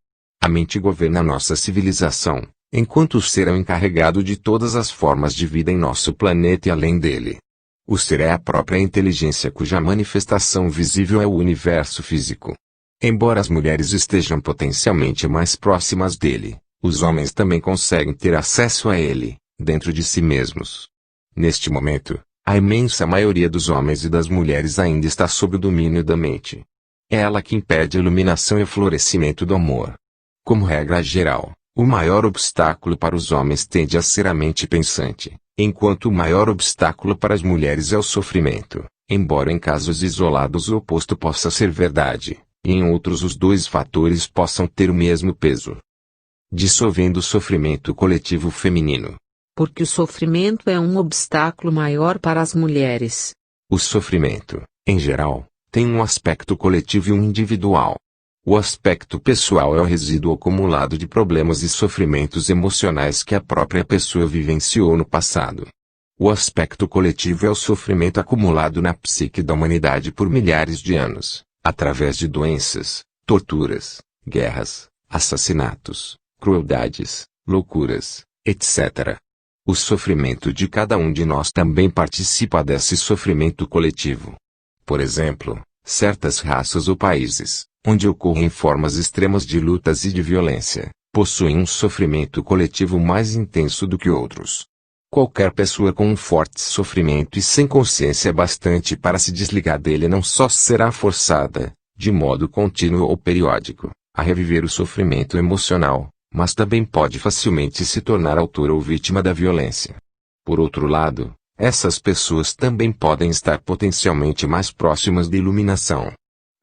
Speaker 1: A mente governa nossa civilização, enquanto o ser é o encarregado de todas as formas de vida em nosso planeta e além dele. O ser é a própria inteligência cuja manifestação visível é o universo físico. Embora as mulheres estejam potencialmente mais próximas dele, os homens também conseguem ter acesso a ele, dentro de si mesmos. Neste momento, A imensa maioria dos homens e das mulheres ainda está sob o domínio da mente. É ela que impede a iluminação e o florescimento do amor. Como regra geral, o maior obstáculo para os homens tende a ser a mente pensante, enquanto o maior obstáculo para as mulheres é o sofrimento, embora em casos isolados o oposto possa ser verdade, e em outros os dois fatores possam ter o mesmo peso. Dissolvendo o sofrimento coletivo feminino.
Speaker 2: Porque o sofrimento é um obstáculo maior para as mulheres.
Speaker 1: O sofrimento, em geral, tem um aspecto coletivo e um individual. O aspecto pessoal é o resíduo acumulado de problemas e sofrimentos emocionais que a própria pessoa vivenciou no passado. O aspecto coletivo é o sofrimento acumulado na psique da humanidade por milhares de anos, através de doenças, torturas, guerras, assassinatos, crueldades, loucuras, etc. O sofrimento de cada um de nós também participa desse sofrimento coletivo. Por exemplo, certas raças ou países, onde ocorrem formas extremas de lutas e de violência, possuem um sofrimento coletivo mais intenso do que outros. Qualquer pessoa com um forte sofrimento e sem consciência bastante para se desligar dele não só será forçada, de modo contínuo ou periódico, a reviver o sofrimento emocional, mas também pode facilmente se tornar autor ou vítima da violência. Por outro lado, essas pessoas também podem estar potencialmente mais próximas da iluminação.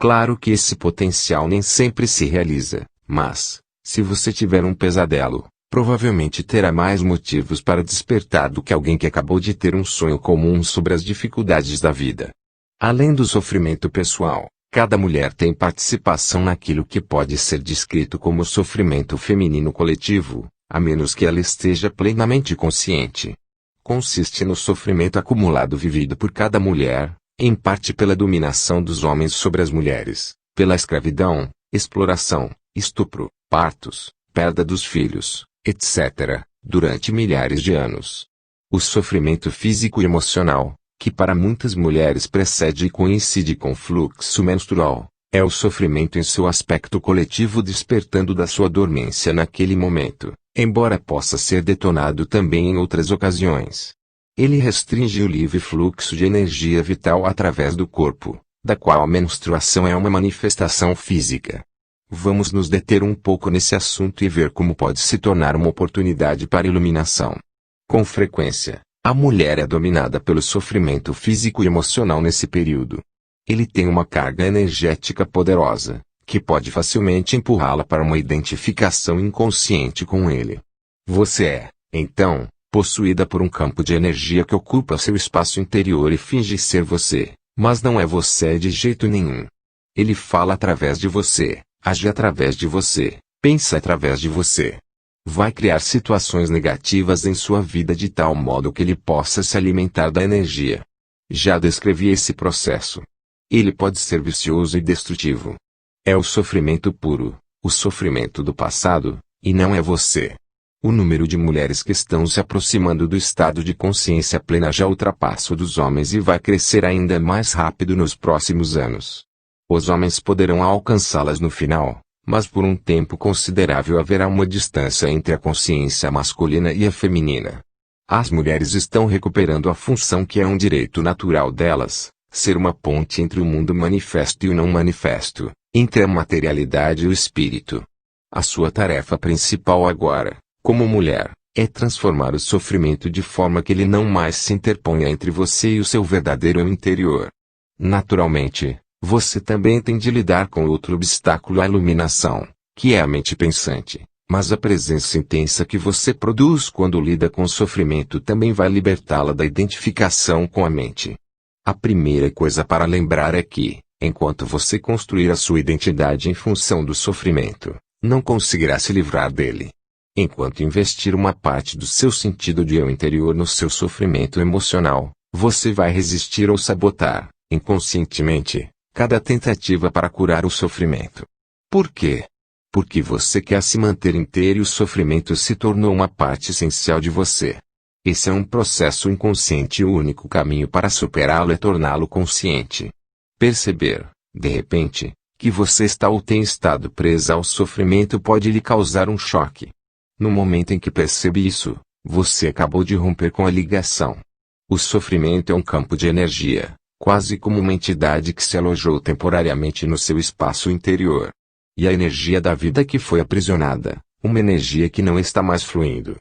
Speaker 1: Claro que esse potencial nem sempre se realiza, mas, se você tiver um pesadelo, provavelmente terá mais motivos para despertar do que alguém que acabou de ter um sonho comum sobre as dificuldades da vida. Além do sofrimento pessoal, cada mulher tem participação naquilo que pode ser descrito como sofrimento feminino coletivo, a menos que ela esteja plenamente consciente. Consiste no sofrimento acumulado vivido por cada mulher, em parte pela dominação dos homens sobre as mulheres, pela escravidão, exploração, estupro, partos, perda dos filhos, etc., durante milhares de anos. O sofrimento físico e emocional, que para muitas mulheres precede e coincide com o fluxo menstrual, é o sofrimento em seu aspecto coletivo despertando da sua dormência naquele momento, embora possa ser detonado também em outras ocasiões. Ele restringe o livre fluxo de energia vital através do corpo, da qual a menstruação é uma manifestação física. Vamos nos deter um pouco nesse assunto e ver como pode se tornar uma oportunidade para iluminação. Com frequência, a mulher é dominada pelo sofrimento físico e emocional nesse período. Ele tem uma carga energética poderosa, que pode facilmente empurrá-la para uma identificação inconsciente com ele. Você é, então, possuída por um campo de energia que ocupa seu espaço interior e finge ser você, mas não é você de jeito nenhum. Ele fala através de você, age através de você, pensa através de você. Vai criar situações negativas em sua vida de tal modo que ele possa se alimentar da energia. Já descrevi esse processo. Ele pode ser vicioso e destrutivo. É o sofrimento puro, o sofrimento do passado, e não é você. O número de mulheres que estão se aproximando do estado de consciência plena já ultrapassa o dos homens e vai crescer ainda mais rápido nos próximos anos. Os homens poderão alcançá-las no final, mas por um tempo considerável haverá uma distância entre a consciência masculina e a feminina. As mulheres estão recuperando a função que é um direito natural delas, ser uma ponte entre o mundo manifesto e o não manifesto, entre a materialidade e o espírito. A sua tarefa principal agora, como mulher, é transformar o sofrimento de forma que ele não mais se interponha entre você e o seu verdadeiro eu interior. Naturalmente, você também tem de lidar com outro obstáculo à iluminação, que é a mente pensante, mas a presença intensa que você produz quando lida com o sofrimento também vai libertá-la da identificação com a mente. A primeira coisa para lembrar é que, enquanto você construir a sua identidade em função do sofrimento, não conseguirá se livrar dele. Enquanto investir uma parte do seu sentido de eu interior no seu sofrimento emocional, você vai resistir ou sabotar, inconscientemente, cada tentativa para curar o sofrimento. Por quê? Porque você quer se manter inteiro e o sofrimento se tornou uma parte essencial de você. Esse é um processo inconsciente e o único caminho para superá-lo é torná-lo consciente. Perceber, de repente, que você está ou tem estado presa ao sofrimento pode lhe causar um choque. No momento em que percebe isso, você acabou de romper com a ligação. O sofrimento é um campo de energia, quase como uma entidade que se alojou temporariamente no seu espaço interior. E a energia da vida que foi aprisionada, uma energia que não está mais fluindo.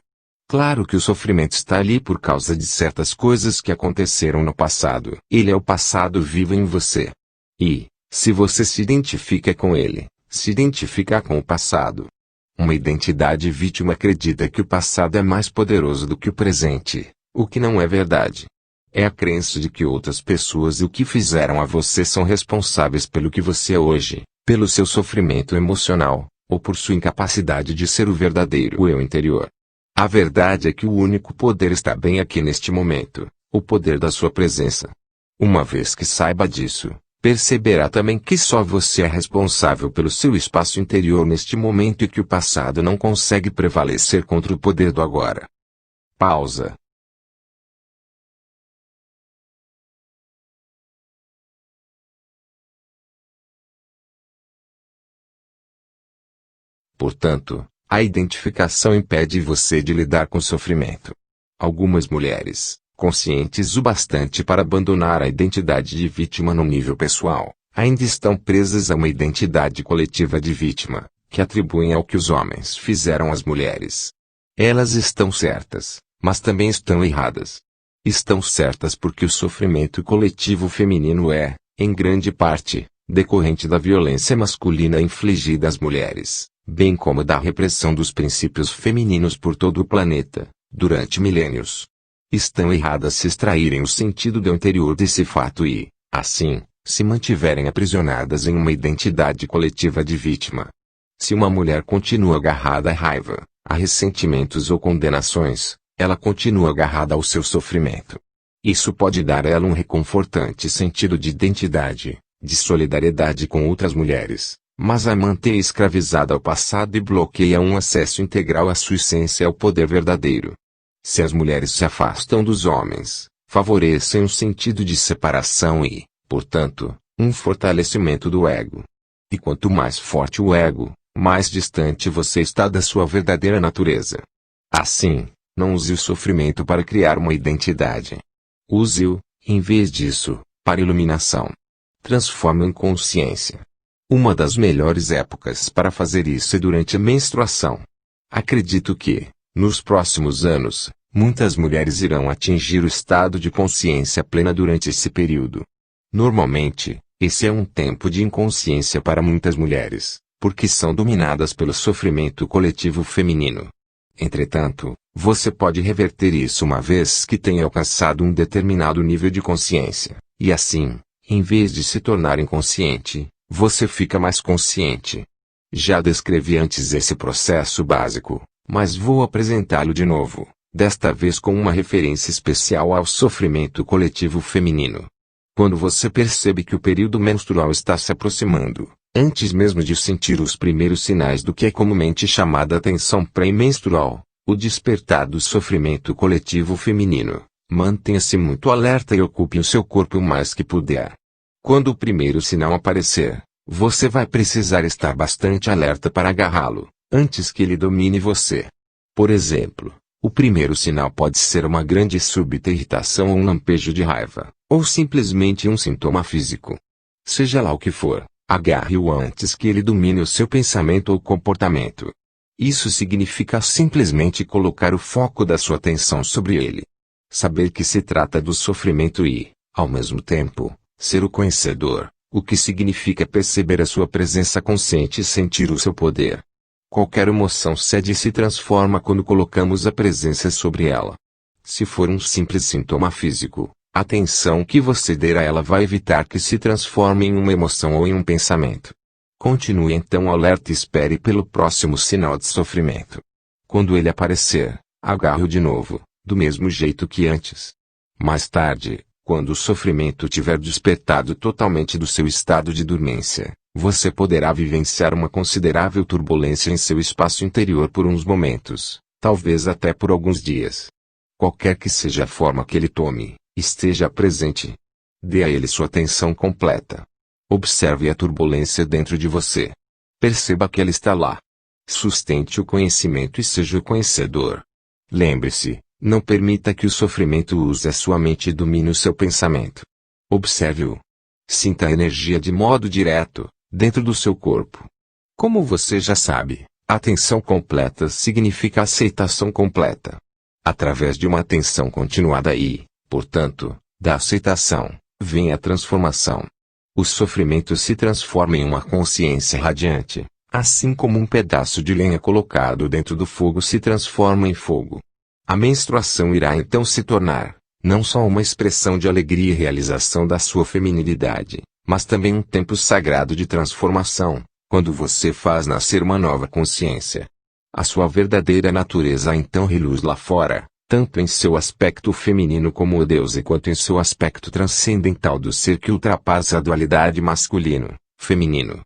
Speaker 1: Claro que o sofrimento está ali por causa de certas coisas que aconteceram no passado. Ele é o passado vivo em você. E, se você se identifica com ele, se identifica com o passado. Uma identidade vítima acredita que o passado é mais poderoso do que o presente, o que não é verdade. É a crença de que outras pessoas e o que fizeram a você são responsáveis pelo que você é hoje, pelo seu sofrimento emocional, ou por sua incapacidade de ser o verdadeiro eu interior. A verdade é que o único poder está bem aqui neste momento, o poder da sua presença. Uma vez que saiba disso, perceberá também que só você é responsável pelo seu espaço interior neste momento e que o passado não consegue prevalecer contra o poder do agora. Pausa. Portanto, a identificação impede você de lidar com o sofrimento. Algumas mulheres, conscientes o bastante para abandonar a identidade de vítima no nível pessoal, ainda estão presas a uma identidade coletiva de vítima, que atribuem ao que os homens fizeram às mulheres. Elas estão certas, mas também estão erradas. Estão certas porque o sofrimento coletivo feminino é, em grande parte, decorrente da violência masculina infligida às mulheres, bem como da repressão dos princípios femininos por todo o planeta, durante milênios. Estão erradas se extraírem o sentido do interior desse fato e, assim, se mantiverem aprisionadas em uma identidade coletiva de vítima. Se uma mulher continua agarrada à raiva, a ressentimentos ou condenações, ela continua agarrada ao seu sofrimento. Isso pode dar a ela um reconfortante sentido de identidade, de solidariedade com outras mulheres, mas a mantém escravizada ao passado e bloqueia um acesso integral à sua essência e ao poder verdadeiro. Se as mulheres se afastam dos homens, favorecem um sentido de separação e, portanto, um fortalecimento do ego. E quanto mais forte o ego, mais distante você está da sua verdadeira natureza. Assim, não use o sofrimento para criar uma identidade. Use-o, em vez disso, para iluminação. Transforme-o em consciência. Uma das melhores épocas para fazer isso é durante a menstruação. Acredito que, nos próximos anos, muitas mulheres irão atingir o estado de consciência plena durante esse período. Normalmente, esse é um tempo de inconsciência para muitas mulheres, porque são dominadas pelo sofrimento coletivo feminino. Entretanto, você pode reverter isso uma vez que tenha alcançado um determinado nível de consciência, e assim, em vez de se tornar inconsciente, você fica mais consciente. Já descrevi antes esse processo básico, mas vou apresentá-lo de novo, desta vez com uma referência especial ao sofrimento coletivo feminino. Quando você percebe que o período menstrual está se aproximando, antes mesmo de sentir os primeiros sinais do que é comumente chamada tensão pré-menstrual, o despertar do sofrimento coletivo feminino, mantenha-se muito alerta e ocupe o seu corpo o mais que puder. Quando o primeiro sinal aparecer, você vai precisar estar bastante alerta para agarrá-lo, antes que ele domine você. Por exemplo, o primeiro sinal pode ser uma grande e súbita irritação ou um lampejo de raiva, ou simplesmente um sintoma físico. Seja lá o que for, agarre-o antes que ele domine o seu pensamento ou comportamento. Isso significa simplesmente colocar o foco da sua atenção sobre ele. Saber que se trata do sofrimento e, ao mesmo tempo, ser o conhecedor, o que significa perceber a sua presença consciente e sentir o seu poder. Qualquer emoção cede e se transforma quando colocamos a presença sobre ela. Se for um simples sintoma físico, a atenção que você der a ela vai evitar que se transforme em uma emoção ou em um pensamento. Continue então alerta e espere pelo próximo sinal de sofrimento. Quando ele aparecer, agarre-o de novo, do mesmo jeito que antes. Mais tarde, quando o sofrimento tiver despertado totalmente do seu estado de dormência, você poderá vivenciar uma considerável turbulência em seu espaço interior por uns momentos, talvez até por alguns dias. Qualquer que seja a forma que ele tome, esteja presente. Dê a ele sua atenção completa. Observe a turbulência dentro de você. Perceba que ela está lá. Sustente o conhecimento e seja o conhecedor. Lembre-se, Não permita que o sofrimento use a sua mente e domine o seu pensamento. Observe-o. Sinta a energia de modo direto, dentro do seu corpo. Como você já sabe, atenção completa significa aceitação completa. Através de uma atenção continuada e, portanto, da aceitação, vem a transformação. O sofrimento se transforma em uma consciência radiante, assim como um pedaço de lenha colocado dentro do fogo se transforma em fogo. A menstruação irá então se tornar, não só uma expressão de alegria e realização da sua feminilidade, mas também um tempo sagrado de transformação, quando você faz nascer uma nova consciência. A sua verdadeira natureza então reluz lá fora, tanto em seu aspecto feminino como o Deus e quanto em seu aspecto transcendental do ser que ultrapassa a dualidade masculino-feminino.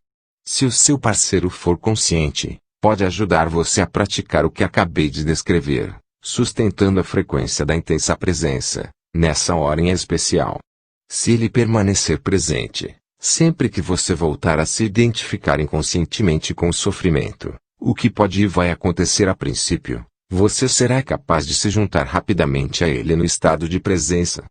Speaker 1: Se o seu parceiro for consciente, pode ajudar você a praticar o que acabei de descrever, sustentando a frequência da intensa presença, nessa hora em especial. Se ele permanecer presente, sempre que você voltar a se identificar inconscientemente com o sofrimento, o que pode e vai acontecer a princípio, você será capaz de se juntar rapidamente a ele no estado de presença.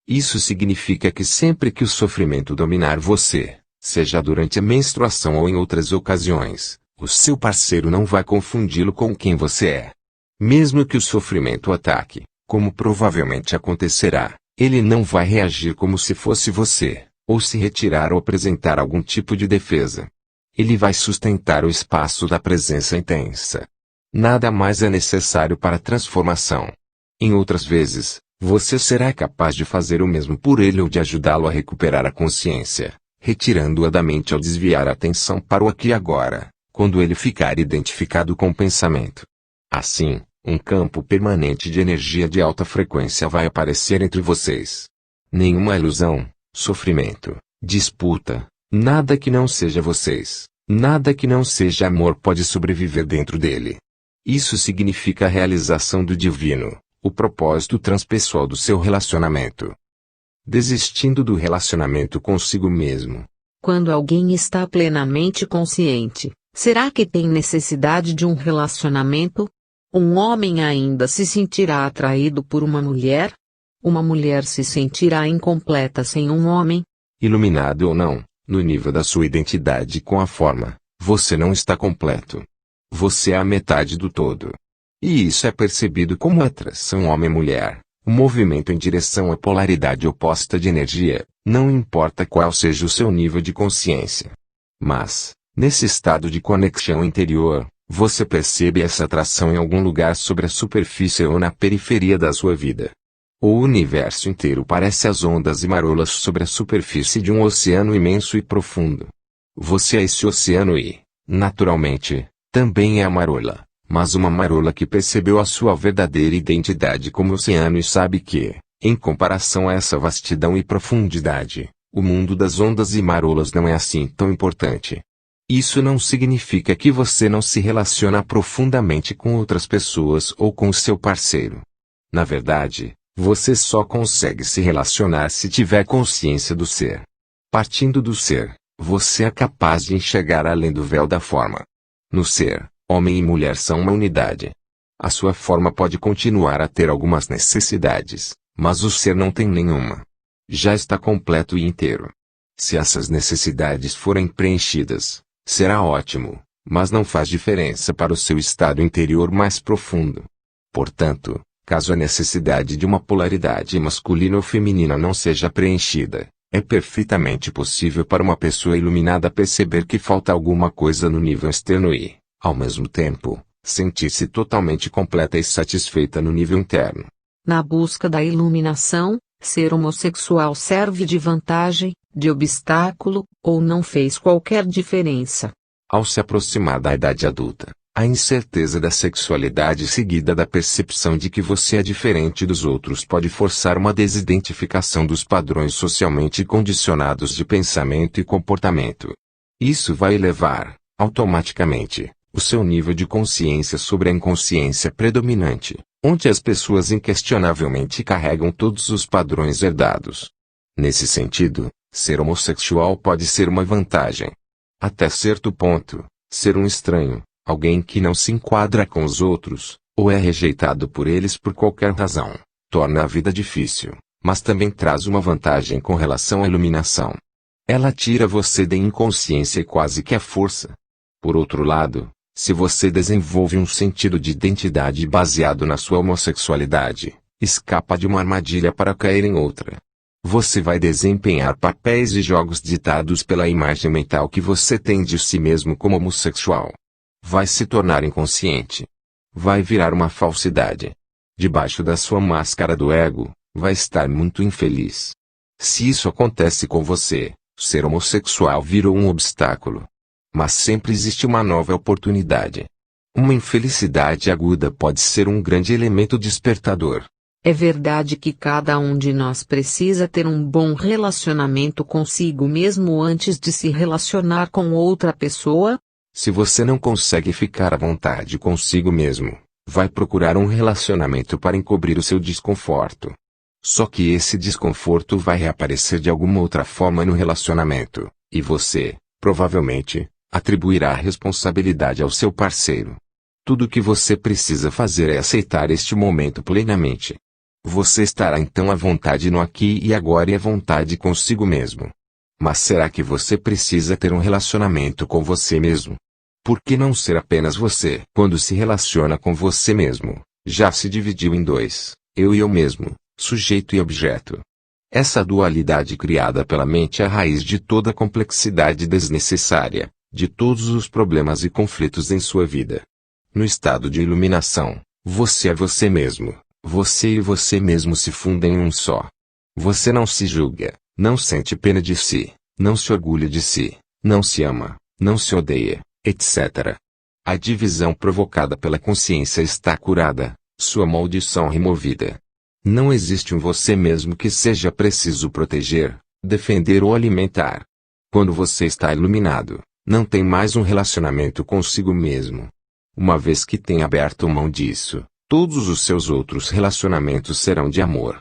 Speaker 1: Isso significa que sempre que o sofrimento dominar você, seja durante a menstruação ou em outras ocasiões, o seu parceiro não vai confundi-lo com quem você é. Mesmo que o sofrimento o ataque, como provavelmente acontecerá, ele não vai reagir como se fosse você, ou se retirar ou apresentar algum tipo de defesa. Ele vai sustentar o espaço da presença intensa. Nada mais é necessário para a transformação. Em outras vezes, você será capaz de fazer o mesmo por ele ou de ajudá-lo a recuperar a consciência, retirando-a da mente ao desviar a atenção para o aqui e agora, quando ele ficar identificado com o pensamento. Assim, um campo permanente de energia de alta frequência vai aparecer entre vocês. Nenhuma ilusão, sofrimento, disputa, nada que não seja vocês, nada que não seja amor pode sobreviver dentro dele. Isso significa a realização do divino, o propósito transpessoal do seu relacionamento. Desistindo do relacionamento consigo mesmo.
Speaker 2: Quando alguém está plenamente consciente, será que tem necessidade de um relacionamento? Um homem ainda se sentirá atraído por uma mulher? Uma mulher se sentirá incompleta sem um homem?
Speaker 1: Iluminado ou não, no nível da sua identidade com a forma, você não está completo. Você é a metade do todo. E isso é percebido como atração homem-mulher, um movimento em direção à polaridade oposta de energia, não importa qual seja o seu nível de consciência. Mas, nesse estado de conexão interior, você percebe essa atração em algum lugar sobre a superfície ou na periferia da sua vida. O universo inteiro parece as ondas e marolas sobre a superfície de um oceano imenso e profundo. Você é esse oceano e, naturalmente, também é a marola, mas uma marola que percebeu a sua verdadeira identidade como oceano e sabe que, em comparação a essa vastidão e profundidade, o mundo das ondas e marolas não é assim tão importante. Isso não significa que você não se relaciona profundamente com outras pessoas ou com o seu parceiro. Na verdade, você só consegue se relacionar se tiver consciência do ser. Partindo do ser, você é capaz de enxergar além do véu da forma. No ser, homem e mulher são uma unidade. A sua forma pode continuar a ter algumas necessidades, mas o ser não tem nenhuma. Já está completo e inteiro. Se essas necessidades forem preenchidas, será ótimo, mas não faz diferença para o seu estado interior mais profundo. Portanto, caso a necessidade de uma polaridade masculina ou feminina não seja preenchida, é perfeitamente possível para uma pessoa iluminada perceber que falta alguma coisa no nível externo e, ao mesmo tempo, sentir-se totalmente completa e satisfeita no nível interno.
Speaker 2: Na busca da iluminação, ser homossexual serve de vantagem, de obstáculo, ou não fez qualquer diferença.
Speaker 1: Ao se aproximar da idade adulta, a incerteza da sexualidade seguida da percepção de que você é diferente dos outros pode forçar uma desidentificação dos padrões socialmente condicionados de pensamento e comportamento. Isso vai elevar, automaticamente, o seu nível de consciência sobre a inconsciência predominante, onde as pessoas inquestionavelmente carregam todos os padrões herdados. Nesse sentido, ser homossexual pode ser uma vantagem. Até certo ponto, ser um estranho, alguém que não se enquadra com os outros, ou é rejeitado por eles por qualquer razão, torna a vida difícil, mas também traz uma vantagem com relação à iluminação. Ela tira você da inconsciência quase que à força. Por outro lado, se você desenvolve um sentido de identidade baseado na sua homossexualidade, escapa de uma armadilha para cair em outra. Você vai desempenhar papéis e jogos ditados pela imagem mental que você tem de si mesmo como homossexual. Vai se tornar inconsciente. Vai virar uma falsidade. Debaixo da sua máscara do ego, vai estar muito infeliz. Se isso acontece com você, ser homossexual virou um obstáculo. Mas sempre existe uma nova oportunidade. Uma infelicidade aguda pode ser um grande elemento despertador.
Speaker 2: É verdade que cada um de nós precisa ter um bom relacionamento consigo mesmo antes de se relacionar com outra pessoa?
Speaker 1: Se você não consegue ficar à vontade consigo mesmo, vai procurar um relacionamento para encobrir o seu desconforto. Só que esse desconforto vai reaparecer de alguma outra forma no relacionamento, e você, provavelmente, atribuirá a responsabilidade ao seu parceiro. Tudo o que você precisa fazer é aceitar este momento plenamente. Você estará então à vontade no aqui e agora e à vontade consigo mesmo. Mas será que você precisa ter um relacionamento com você mesmo? Por que não ser apenas você? Quando se relaciona com você mesmo, já se dividiu em dois, eu e eu mesmo, sujeito e objeto. Essa dualidade criada pela mente é a raiz de toda a complexidade desnecessária, de todos os problemas e conflitos em sua vida. No estado de iluminação, você é você mesmo. Você e você mesmo se fundem em um só. Você não se julga, não sente pena de si, não se orgulha de si, não se ama, não se odeia, etc. A divisão provocada pela consciência está curada, sua maldição removida. Não existe um você mesmo que seja preciso proteger, defender ou alimentar. Quando você está iluminado, não tem mais um relacionamento consigo mesmo. Uma vez que tem aberto mão disso, todos os seus outros relacionamentos serão de amor,